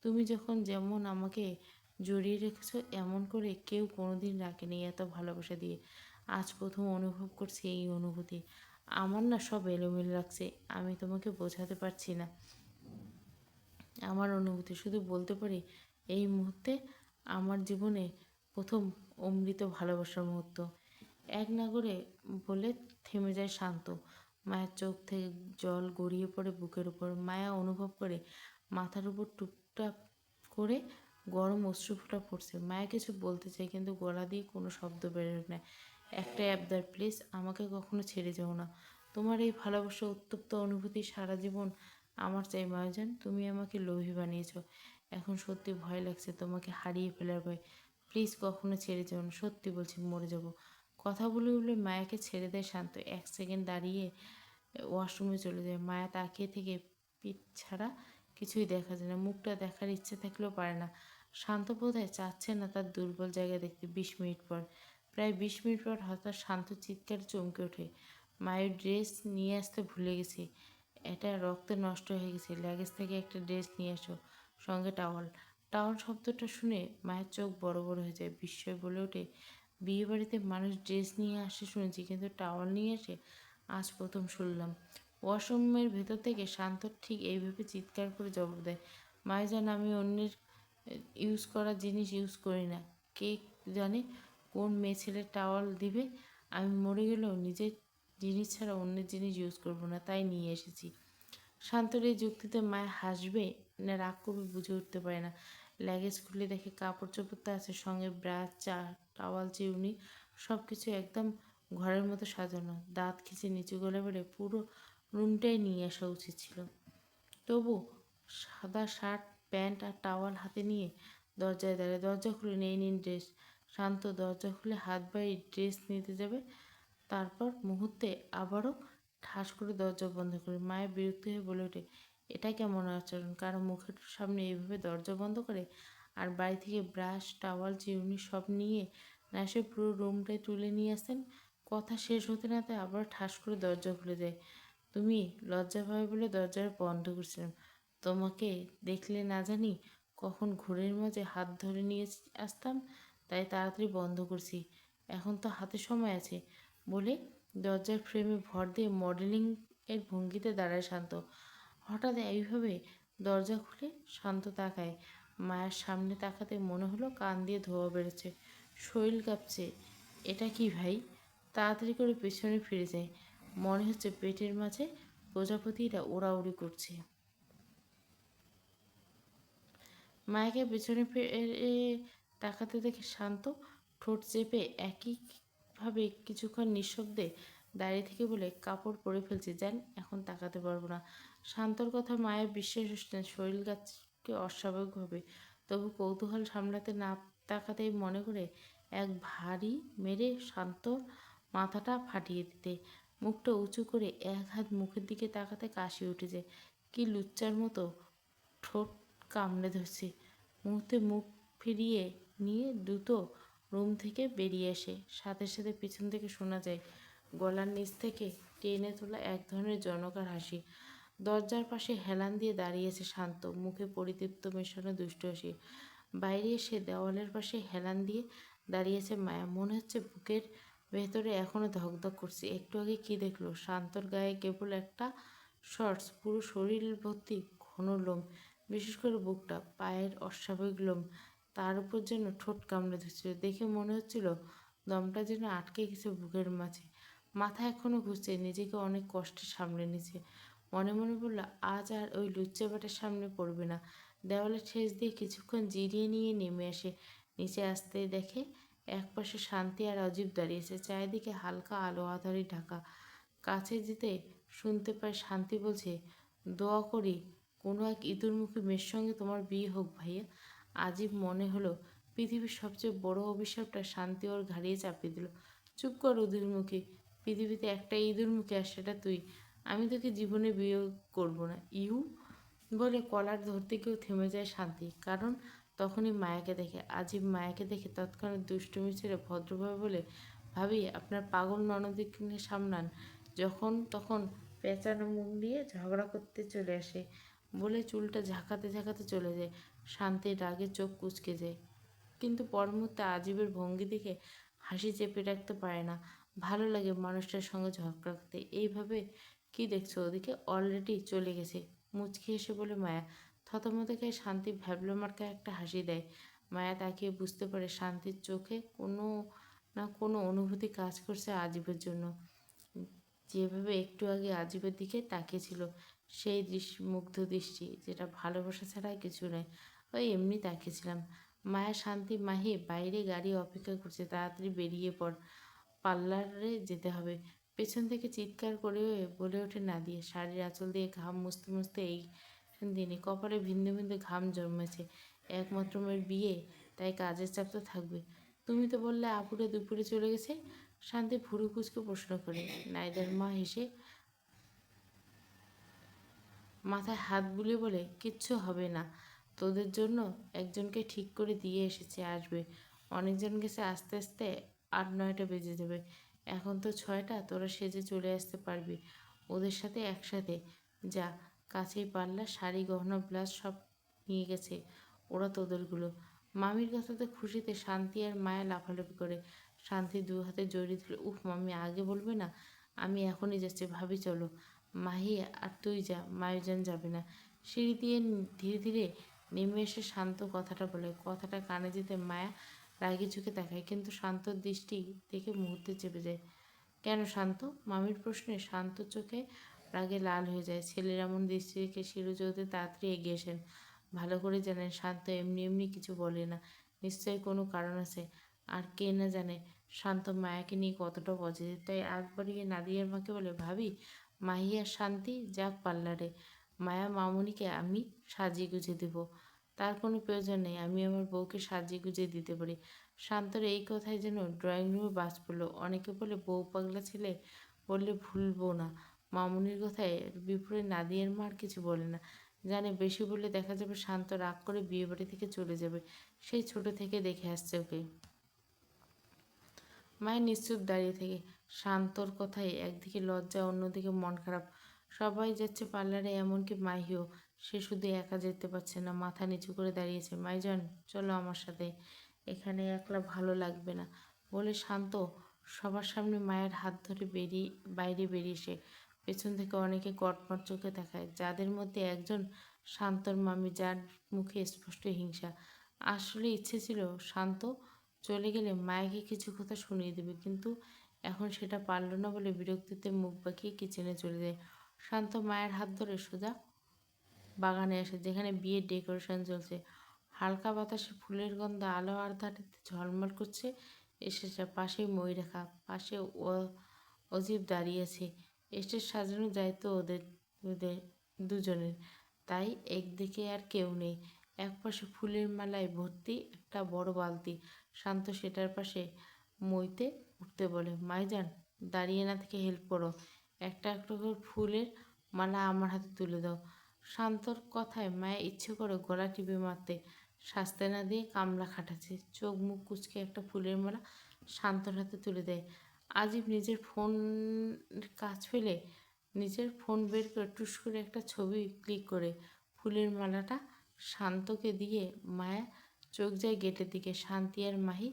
তুমি যখন যেমন আমাকে জড়িয়ে রেখেছো, এমন করে কেউ কোনোদিন রাখেনি এত ভালোবাসা দিয়ে। আজ প্রথম অনুভব করছি এই অনুভূতি। আমার না সব এলোমেলো লাগছে, আমি তোমাকে বোঝাতে পারছি না আমার অনুভূতি। শুধু বলতে পারি, এই মুহূর্তে আমার জীবনে প্রথম অমৃত ভালোবাসার মুহূর্ত। এক নাগরে বলে থেমে যায় শান্ত। মায়ের চোখ থেকে জল গড়িয়ে পড়ে বুকের উপর। মায়া অনুভব করে মাথার উপর টুপটাপ করে গরম অশ্রুফোঁটা পড়ছে। মায়া কিছু বলতে চায়, কিন্তু গলা দিয়ে কোনো শব্দ বেরোয় না। একটা আবদার, প্লিজ আমাকে কখনো ছেড়ে যেও না। তোমার এই ভালোবাসা, উত্তপ্ত অনুভূতি সারা জীবন আমার চাই মায়াজান। তুমি আমাকে লোভী বানিয়েছো, এখন সত্যি ভয় লাগছে তোমাকে হারিয়ে ফেলার ভয়। প্লিজ কখনো ছেড়ে যেও না, সত্যি বলছি, মরে যাব। কথা বলে বলে মায়াকে ছেড়ে দেয় শান্ত। 1 সেকেন্ড দাঁড়িয়ে ওয়াশরুমে চলে যায়। মায়া তাকিয়ে থেকে পিঠ ছাড়া কিছুই দেখা যায় না। মুখটা দেখার ইচ্ছে থাকলেও পারে না। শান্ত বোধহয় চাচ্ছে না তার দুর্বল জায়গা দেখতে। 20 মিনিট পর, প্রায় 20 মিনিট পর হঠাৎ শান্ত চিৎকারে চমকে ওঠে। মায়ের ড্রেস নিয়ে আসতে ভুলে গেছি। এটা রক্তে নষ্ট হয়ে গেছে। লাগেজ থেকে একটা ড্রেস নিয়ে আসো, সঙ্গে টাওয়াল। টাওয়াল শব্দটা শুনে মায়ের চোখ বড় বড় হয়ে যায়। বিস্ময় বলে ওঠে, বিয়ে বাড়িতে মানুষ ড্রেস নিয়ে আসে শুনেছি, কিন্তু টাওয়াল নিয়ে আসে? আজ প্রথম শুনলাম। ওয়াশরুমের ভেতর থেকে শান্ত ঠিক এইভাবে চিৎকার করে জবাব দেয়, মায় জান আমি অন্যের ইউজ করা জিনিস ইউজ করি না। কে জানে কোন মেয়ে ছেলে টাওয়াল দিবে। আমি মরে গেলেও নিজের জিনিস ছাড়া অন্যের জিনিস ইউজ করব না, তাই নিয়ে এসেছি। শান্তর এই যুক্তিতে মায় হাসবে না রাগ করবে বুঝে উঠতে পারে না। লাগেজ খুলে দেখে কাপড় চোপড় তো আছে, সঙ্গে ব্রাশ, চা, টাওয়াল, চিরুনি সব কিছু একদম ঘরের মতো সাজানো। দাঁত খিচে নিচু গলা বেড়ে পুরো রুমটাই নিয়ে আসা উচিত ছিল। তবু সাদা শার্ট, প্যান্ট আর টাওয়াল হাতে নিয়ে দরজায় দাঁড়ায়। দরজা খুলে এই নিন ড্রেস। শান্ত দরজা খুলে হাত বাড়িয়ে ড্রেস নিতে যাবে, তারপর মুহূর্তে আবারও ঠাস করে দরজা বন্ধ করে। মায়ের বিরক্ত হয়ে বলে ওঠে, এটা কেমন আচরণ? কারো মুখের সামনে এইভাবে দরজা বন্ধ করে? আর বাড়ি থেকে ব্রাশ, টাওয়াল, চিরুনি সব নিয়ে না এসে পুরো রুমটাই তুলে নিয়ে আসেন। কথা শেষ হতে না তাই আবার ঠাস করে দরজা খুলে দেয়। তুমি লজ্জা পাবে বলে দরজা বন্ধ করছিলাম। তোমাকে দেখলে না জানি কখন ঘোরের মাঝে হাত ধরে নিয়ে আসতাম, তাই তাড়াতাড়ি বন্ধ করছি। এখন তো হাতে সময় আছে বলে দরজার ফ্রেমে ভর দিয়ে মডেলিং এর ভঙ্গিতে দাঁড়ায় শান্ত। হঠাৎ এইভাবে দরজা খুলে শান্ত তাকায়। মায়ের সামনে তাকাতে মনে হলো কান দিয়ে ধোয়া বেরোচ্ছে, শরীর কাঁপছে। এটা কি ভাই? তাড়াতাড়ি করে পেছনে ফিরে যায়। মনে হচ্ছে পেটের মাঝে প্রজাপতিরা ওড়াউড়ি করছে। মায়াকে পেছনে ফিরে তাকাতে দেখে শান্ত ঠোঁট চেপে একইভাবে কিছুক্ষণ নিঃশব্দে দাঁড়িয়ে থেকে বলে, কাপড় পরে ফেলছি যান, এখন তাকাতে পারবো না। শান্তর কথা মায়ের বিশ্বাস হচ্ছে না, শরীর গাছকে অস্বাভাবিকভাবে। তবু কৌতূহল সামলাতে না তাকাতেই মনে করে এক ভারী মেরে শান্তর মাথাটা ফাটিয়ে দিতে। মুখটা উঁচু করে এক হাত মুখের দিকে তাকাতে কাশি উঠে যায়। কি লুচ্চার মতো ঠোঁট কামড়ে ধরছে। মুহূর্তে মুখ ফিরিয়ে নিয়ে দ্রুত রুম থেকে বেরিয়ে আসে। সাথে সাথে পিছন থেকে শোনা যায় গলার নিচ থেকে টেনে তোলা এক ধরনের জনকার হাসি। দরজার পাশে হেলান দিয়ে দাঁড়িয়েছে শান্ত, মুখে পরিতৃপ্ত মেশানো দুষ্ট হাসি। বাইরে এসে দেওয়ালের পাশে হেলান দিয়ে দাঁড়িয়েছে মায়া। মনে হচ্ছে বুকের ভেতরে এখনো ধকধক করছে। একটু আগে কি দেখলো? শান্তর গায়ে কেবল একটা শর্টস, পুরো শরীর ভর্তি ঘন লোম, বিশেষ করে বুকটা, পায়ের অস্বাভাবিক লোম। তার উপর যেন ঠোঁট কামড়ে ধরছিল। দেখে মনে হচ্ছিল দমটা যেন আটকে গেছে বুকের মাঝে। মাথা এখনো ঘুরছে, নিজেকে অনেক কষ্টে সামলে নিছে। মনে মনে বলল, আজ আর ওই লুচ্চা বেটার সামনে পড়বে না। দেওয়ালে ঠেস দিয়ে কিছুক্ষণ জিরিয়ে নিয়ে নেমে আসে। নিচে আসতে দেখে একপাশে শান্তি আর অজীব দাঁড়িয়েছে, চারিদিকে হালকা আলো আঁধারি ঢাকা। কাছে যেতে শুনতে পায় শান্তি বলছে, দোয়া করি কোনো এক ইঁদুরমুখী মেয়ের সঙ্গে তোমার বিয়ে হোক ভাইয়া। আজীব মনে হলো পৃথিবীর সবচেয়ে বড় অভিশাপটা শান্তি ওর ঘাড়িয়ে চাপিয়ে দিল। চুপ কর ইঁদুরমুখী, পৃথিবীতে একটা ইঁদুরমুখী আর সেটা তুই। আমি তোকে জীবনে বিয়ে করব না। ইউ বলে কলার ধরতে গিয়েও থেমে যায় শান্তি, কারণ তখনই মায়াকে দেখে। আজীব মায়াকে দেখে তৎক্ষণাৎ দুষ্টুমি ছেড়ে ভদ্রভাবে বলে, ভাবি আপনার পাগল ননদিকে সামলান। যখন তখন পেঁচানো মুখ নিয়ে ঝগড়া করতে চলে আসে বলে চুলটা ঝাঁকাতে ঝাঁকাতে চলে যায়। শান্তির রাগে চোখ কুঁচকে যায়, কিন্তু পর মুহূর্তে আজীবের ভঙ্গি দেখে হাসি চেপে রাখতে পারে না। ভালো লাগে মানুষটার সঙ্গে ঝগড়া করতে। এইভাবে কি দেখছো ওদিকে? অলরেডি চলে গেছে। মুচকি হেসে বলে মায়া। থতমত খেয়ে শান্তি ভ্যাবলো মার্কা একটা হাসি দেয়। মায়া তাকিয়ে বুঝতে পারে শান্তির চোখে কোনো না কোনো অনুভূতি কাজ করছে আজীবের জন্য। যেভাবে একটু আগে আজীবের দিকে তাকিয়েছিল, সেই দৃষ্টি, মুগ্ধ দৃষ্টি, যেটা ভালোবাসা ছাড়া কিছু নয়। ওই এমনি তাকিয়েছিলাম। মায়া, শান্তি, মাহি বাইরে গাড়ি অপেক্ষা করছে, তাড়াতাড়ি বেরিয়ে পড়, পার্লারে যেতে হবে। পেছন থেকে চিৎকার করে বলে ওঠে নাদিয়া, শাড়ির আঁচল দিয়ে ঘাম মুছতে মুছতে। এই দিনে কপালে বিন্দু বিন্দু ঘাম জন্মেছে। একমাত্র মেয়ের বিয়ে, তাই কাজের চাপ তো থাকবে। তুমি তো বললে আপুরে দুপুরে চলে গেছে। শান্তি ভুরু কুচকে প্রশ্ন করে। নাইদার মা হেসে মাথায় হাত বুলিয়ে বলে, কিচ্ছু হবে না, তোদের জন্য একজনকে ঠিক করে দিয়ে এসেছে, আসবে। অনেকজন গেছে, আস্তে আস্তে 8-9টা বেজে যাবে। এখন তো 6টা, তোরা সেজে চলে আসতে পারবি ওদের সাথে একসাথে। যা, কাছেই পারলা, শাড়ি, গহনা, ব্লাউজ সব নিয়ে গেছে ওরা তোদেরগুলো। মামির কথাতে খুশিতে শান্তি আর মায়া লাফালাফি করে। শান্তি দু হাতে জড়িয়ে দিল। উফ মামি, আগে বলবে না? আমি এখনই যাচ্ছি, ভাবি চলো। মাহি আর তুই যা, মায়ুজান যাবে না। সিঁড়ি দিয়ে ধীরে ধীরে নেমে এসে শান্ত কথাটা বলে। কথাটা কানে যেতে মায়া রাগি চোখে তাকায়, কিন্তু শান্তর দৃষ্টি দেখে মুহূর্তে চেপে যায়। কেন শান্ত? মামির প্রশ্নে শান্ত চোখে রাগে লাল হয়ে যায়। ছেলের এমন দৃষ্টি দেখে শিরোজ্যোতি তাড়াতাড়ি এগিয়ে আসেন। ভালো করে জানেন শান্ত এমনি এমনি কিছু বলে না, নিশ্চয়ই কোনো কারণ আছে। আর কে না জানে শান্ত মায়াকে নিয়ে কতটা পজিটিভ। তাই একবার গিয়ে নাদিয়ার মাকে বলে, ভাবি মাহি আর শান্তি যাক পার্লারে, মায়া মামুনিকে আমি সাজিয়ে গুছিয়ে দেবো। তার কোনো প্রয়োজন নেই, আমি আমার বউকে সাজিয়ে গুজিয়ে দিতে পারি। শান্তর এই কথায় যেন ড্রয়িং রুমে বাজ পড়লো। অনেকে বলে বউ পাগলা ছেলে বললে ভুলবো না। মামুনির কথায় বিপরীত নাদিয়ার মা আর কিছু বলে না, জানে বেশি বললে দেখা যাবে শান্ত রাগ করে বিয়ে বাড়ি থেকে চলে যাবে। সেই ছোট থেকে দেখে আসছে ওকে। মায়ের নিশ্চুপ দাঁড়িয়ে থেকে শান্তর কথায় একদিকে লজ্জা, অন্যদিকে মন খারাপ। সবাই যাচ্ছে পার্লারে, এমনকি মাহিও। সে শুধু একা যেতে পারছে না, মাথা নিচু করে দাঁড়িয়েছে। মাইজান চলো আমার সাথে, এখানে একলা ভালো লাগবে না বলে শান্ত সবার সামনে মায়ের হাত ধরে বাইরে বেরিয়ে এসে পেছন থেকে অনেকে কটমট চোখে তাকায়, যাদের মধ্যে একজন শান্তর মামি, যার মুখে স্পষ্ট হিংসা। আসলে ইচ্ছে ছিল শান্ত চলে গেলে মায়াকে কিছু কথা শুনিয়ে দেবে, কিন্তু এখন সেটা পারল না বলে বিরক্তিতে মুখ বাঁকিয়ে কিচেনে চলে যায়। শান্ত মায়ের হাত ধরে সোজা বাগানে আসে, যেখানে বিয়ের ডেকোরেশন চলছে। হালকা বাতাসে ফুলের গন্ধ আলো আর ধারে ঝলমল করছে। এসেছে পাশেই ময়ূরেখা, পাশে অজীব দাঁড়িয়ে আছে। স্টেজ সাজানো দায়িত্ব ওদের ওদের দুজনের, তাই একদিকে আর কেউ নেই। একপাশে ফুলের মালায় ভর্তি একটা বড় বালতি। শান্ত সেটার পাশে মইতে উঠতে বলে, মাইজান দাঁড়িয়ে না থেকে হেল্প করো, একটা একটা করে ফুলের মালা আমার হাতে তুলে দাও। শান্তর কথায় মায়ের ইচ্ছে করে গলা টিপে মারতে, শাস্তে না দিয়ে কামড়া খাটাচ্ছে। চোখ মুখ কুচকে একটা ফুলের মালা শান্তর হাতে তুলে দেয়। আজিব নিজের ফোন কাজ ফেলে নিজের ফোন বের করে টুস করে একটা ছবি ক্লিক করে ফুলের মালাটা শান্তকে দিয়ে মায়া চোখ যায় গেটের দিকে। শান্তি আর মাহি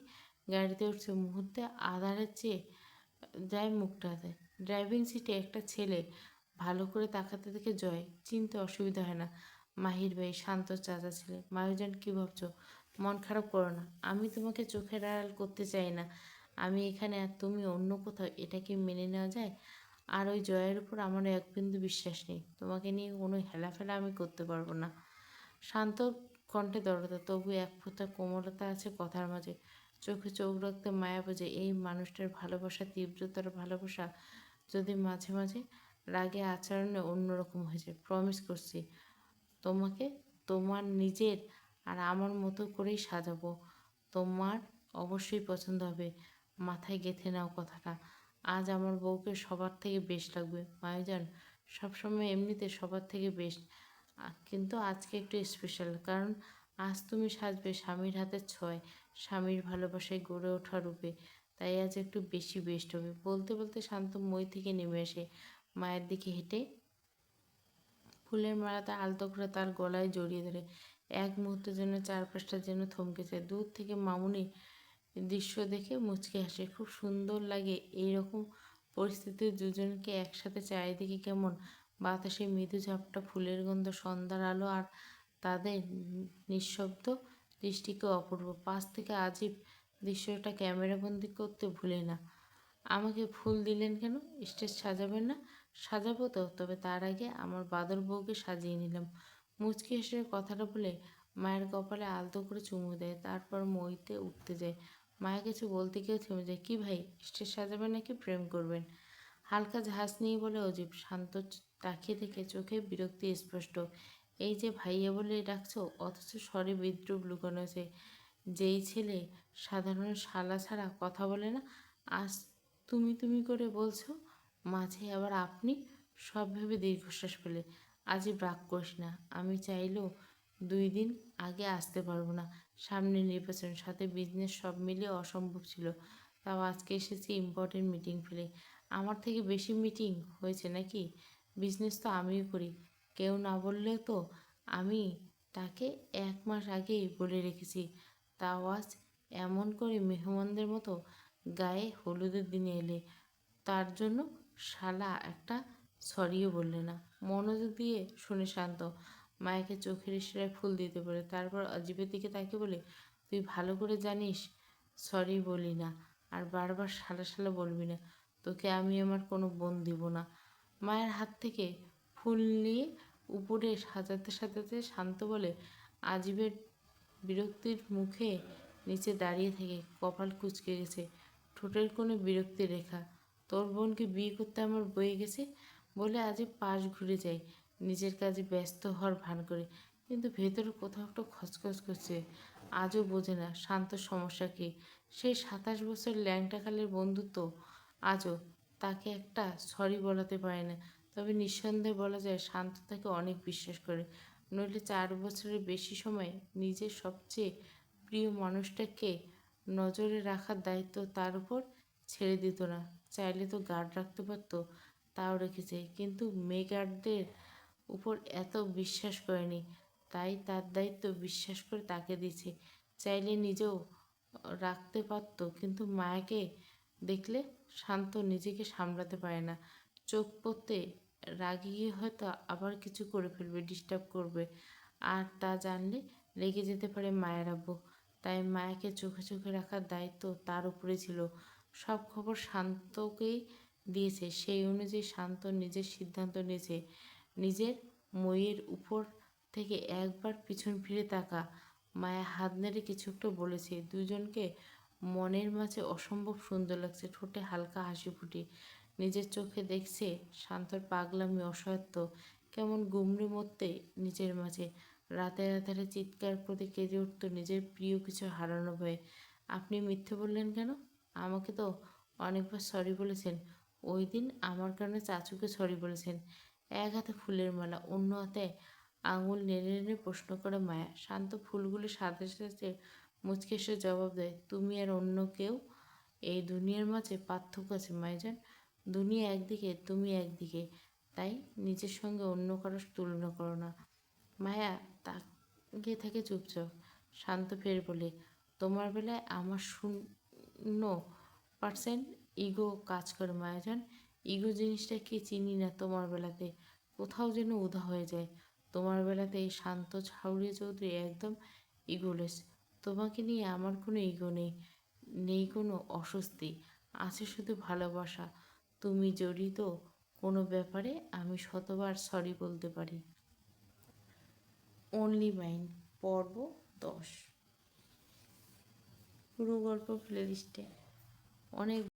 গাড়িতে উঠছে, মুহূর্তে আধারের চেয়ে যায় মুখটাতে। ড্রাইভিং সিটে একটা ছেলে ভালো করে তাকাতে দেখে জয় চিনতে অসুবিধা হয় না। মাহির ভাই, শান্ত চাচা ছেলে। মায়ুজান কী ভাবছো? মন খারাপ করো না, আমি তোমাকে চোখের আড়াল করতে চাই না। আমি এখানে আর তুমি অন্য কোথাও, এটা কি মেনে নেওয়া যায়? আর ওই জয়ের উপর আমার এক বিন্দু বিশ্বাস নেই। তোমাকে নিয়ে কোনো হেলাফেলা আমি করতে পারবো না। শান্ত কণ্ঠে দরজা, তবু এক ফোঁটা কোমলতা আছে কথার মাঝে। চোখে চোখ রাখতে মায়া বোঝে এই মানুষটার ভালোবাসা, তীব্রতার ভালোবাসা যদি মাঝে মাঝে রাগে আচরণে অন্যরকম হয়ে যায়। প্রমিস করছি তোমাকে তোমার নিজের আর আমার মতো করেই সাজাবো। তোমার অবশ্যই পছন্দ হবে। মাথায় গেঁথে নাও কথাটা। আজ আমার বউকে সবার থেকে বেশ লাগবে। মায়াজান সবসময় এমনিতে সবার থেকে বেশ, কিন্তু আজকে একটু স্পেশাল, কারণ আজ তুমি সাজবে স্বামীর হাতের ছোঁয়ায়, স্বামীর ভালোবাসায় গড়ে ওঠা রূপে। তাই আজ একটু বেশি বেস্ট হবে। বলতে বলতে শান্ত মই থেকে নেমে আসে, মায়ের দিকে হেঁটে ফুলের মালাটা আলতো করে তার গলায় জড়িয়ে ধরে। এক মুহূর্তের জন্য চারপাশটা যেন থমকে যায়। দূর থেকে মামুনি দৃশ্য দেখে মুচকে হাসে। খুব সুন্দর লাগে এইরকম পরিস্থিতিতে দুজনকে একসাথে। চারিদিকে কেমন বাতাসে মৃদু ঝাপটা, ফুলের গন্ধ, সন্ধ্যার আলো আর তাদের নিঃশব্দ দৃষ্টিকে অপূর্ব। পাশ থেকে আজিব দৃশ্যটা ক্যামেরাবন্দি করতে ভুলে না। আমাকে ফুল দিলেন কেন? স্টেজ সাজাবেন না? সাজাবো তো, তবে তার আগে আমার বাদর বউকে সাজিয়ে নিলাম। মুচকি হেসে কথাটা বলে মায়ের কপালে আলতো করে চুমু দেয়, তারপর মইতে উঠতে যায়। মায়া কিছু বলতে গিয়েও থেমে যায়। কি ভাই, স্টেজ সাজাবেন নাকি প্রেম করবেন? হালকা ঝাঁজ নিয়ে বলে অজীব। শান্ত তাকিয়ে থেকে চোখে বিরক্তি স্পষ্ট। এই যে ভাইয়া বলে ডাকছো, অথচ স্বরে বিদ্রুপ লুকানো আছে। যেই ছেলে সাধারণ শালা ছাড়া কথা বলে না, আজ তুমি তুমি করে বলছো। মাঝে আবার আপনি। সব ভেবে দীর্ঘশ্বাস ফেলে। আজই রাগ করিস না, আমি চাইলেও 2 দিন আগে আসতে পারবো না। সামনে নির্বাচন, সাথে বিজনেস, সব মিলিয়ে অসম্ভব ছিল। তাও আজকে এসেছি ইম্পর্টেন্ট মিটিং ফেলে। আমার থেকে বেশি মিটিং হয়েছে নাকি? বিজনেস তো আমিও করি, কেউ না বললেও তো। আমি তাকে 1 মাস আগেই বলে রেখেছি। তাও আজ এমন করে মেহমানদের মতো গায়ে হলুদের দিনে এলে, তার জন্য শালা একটা সরিও বললে না। মনোযোগ দিয়ে শুনে শান্ত মায়াকে চোখের ইশারায় ফুল দিতে বলে, তারপর অজীবের দিকে তাকে বলে, তুই ভালো করে জানিস সরি বলি না, আর বারবার শালা শালা বলবি না, তোকে আমি আমার কোনো বোন দিব না। মায়ের হাত থেকে ফুল নিয়ে উপরে সাজাতে সাজাতে শান্ত বলে, আজীবের বিরক্তির মুখে নিচে দাঁড়িয়ে থেকে কপাল কুঁচকে গেছে, ঠোঁটের কোনো বিরক্তি রেখা। তোর বোনকে বিয়ে করতে আমার বয়ে গেছে বলে আজই পাশ ঘুরে যায়, নিজের কাজে ব্যস্ত হওয়ার ভান করে, কিন্তু ভেতরে কোথাও একটা খচখচ করছে। আজও বোঝে না শান্ত সমস্যা কী। সেই 27 বছর ল্যাংটাকালের বন্ধুত্ব আজও তাকে একটা সরি বলাতে পারে না। তবে নিঃসন্দেহে বলা যায় শান্ত তাকে অনেক বিশ্বাস করে, নইলে 4 বছরের বেশি সময় নিজের সবচেয়ে প্রিয় মানুষটাকে নজরে রাখার দায়িত্ব তার উপর ছেড়ে দিত না। চাইলে তো গার্ড রাখতে পারতো, তাও রেখেছে, কিন্তু মেয়ে গার্ডদের উপর এত বিশ্বাস করেনি, তাই তার দায়িত্ব বিশ্বাস করে তাকে দিয়েছে। চাইলে নিজেও রাখতে পারত, কিন্তু মায়াকে দেখলে শান্ত নিজেকে সামলাতে পারে না। চোখ পড়তে রাগি গিয়ে হয়তো আবার কিছু করে ফেলবে, ডিস্টার্ব করবে, আর তা জানলে রেগে যেতে পারে মায়ের আব্বু। তাই মায়াকে চোখে চোখে রাখার দায়িত্ব তার উপরে ছিল। সব খবর শান্তকেই দিয়েছে, সেই অনুযায়ী শান্ত নিজের সিদ্ধান্ত নিয়েছে। নিজের মইয়ের উপর থেকে একবার পিছন ফিরে তাকা। মায়া হাত নেড়ে কিছু একটা বলেছে। দুজনকে মনের মাঝে অসম্ভব সুন্দর লাগছে, ঠোঁটে হালকা হাসি ফুটে। নিজের চোখে দেখছে শান্তর পাগলামি, অসহায়ত্ব, কেমন গুমড়ে মরতে নিজের মাঝে। রাতের আধারে চিৎকার করে কেঁদে উঠত নিজের প্রিয় কিছু হারানো ভয়ে। আপনি মিথ্যে বললেন কেন? আমাকে তো অনেকবার সরি বলেছেন। ওই দিন আমার কারণে চাচুকে সরি বলেছেন। এক হাতে ফুলের মালা, অন্য হাতে আঙুল নেড়ে নেড়ে প্রশ্ন করে মায়া। শান্ত ফুলগুলো সাথে সাথে মুচকে এসে জবাব দেয়, তুমি আর অন্য কেউ? এই দুনিয়ার মাঝে পার্থক্য আছে মাইজান। দুনিয়া একদিকে, তুমি একদিকে, তাই নিজের সঙ্গে অন্য কারোর তুলনা করো না। মায়া তাকিয়ে থাকে চুপচাপ। শান্ত ফের বলে, তোমার বেলায় আমার 0% ইগো কাজ করে মায়াজান। ইগো জিনিসটা কি চিনি না তোমার বেলাতে, কোথাও যেন উধাও হয়ে যায়। তোমার বেলাতে এই শান্ত ছাউড়িয়া চৌধুরী একদম ইগোলেস। তোমাকে নিয়ে আমার কোনো ইগো নেই, নেই কোনো অস্বস্তি, আছে শুধু ভালোবাসা। তুমি জড়িত কোনো ব্যাপারে আমি শতবার সরি বলতে পারি। অনলি মাইন্ড, পর্ব 10। পুরো গল্প প্লেলিস্টে অনেক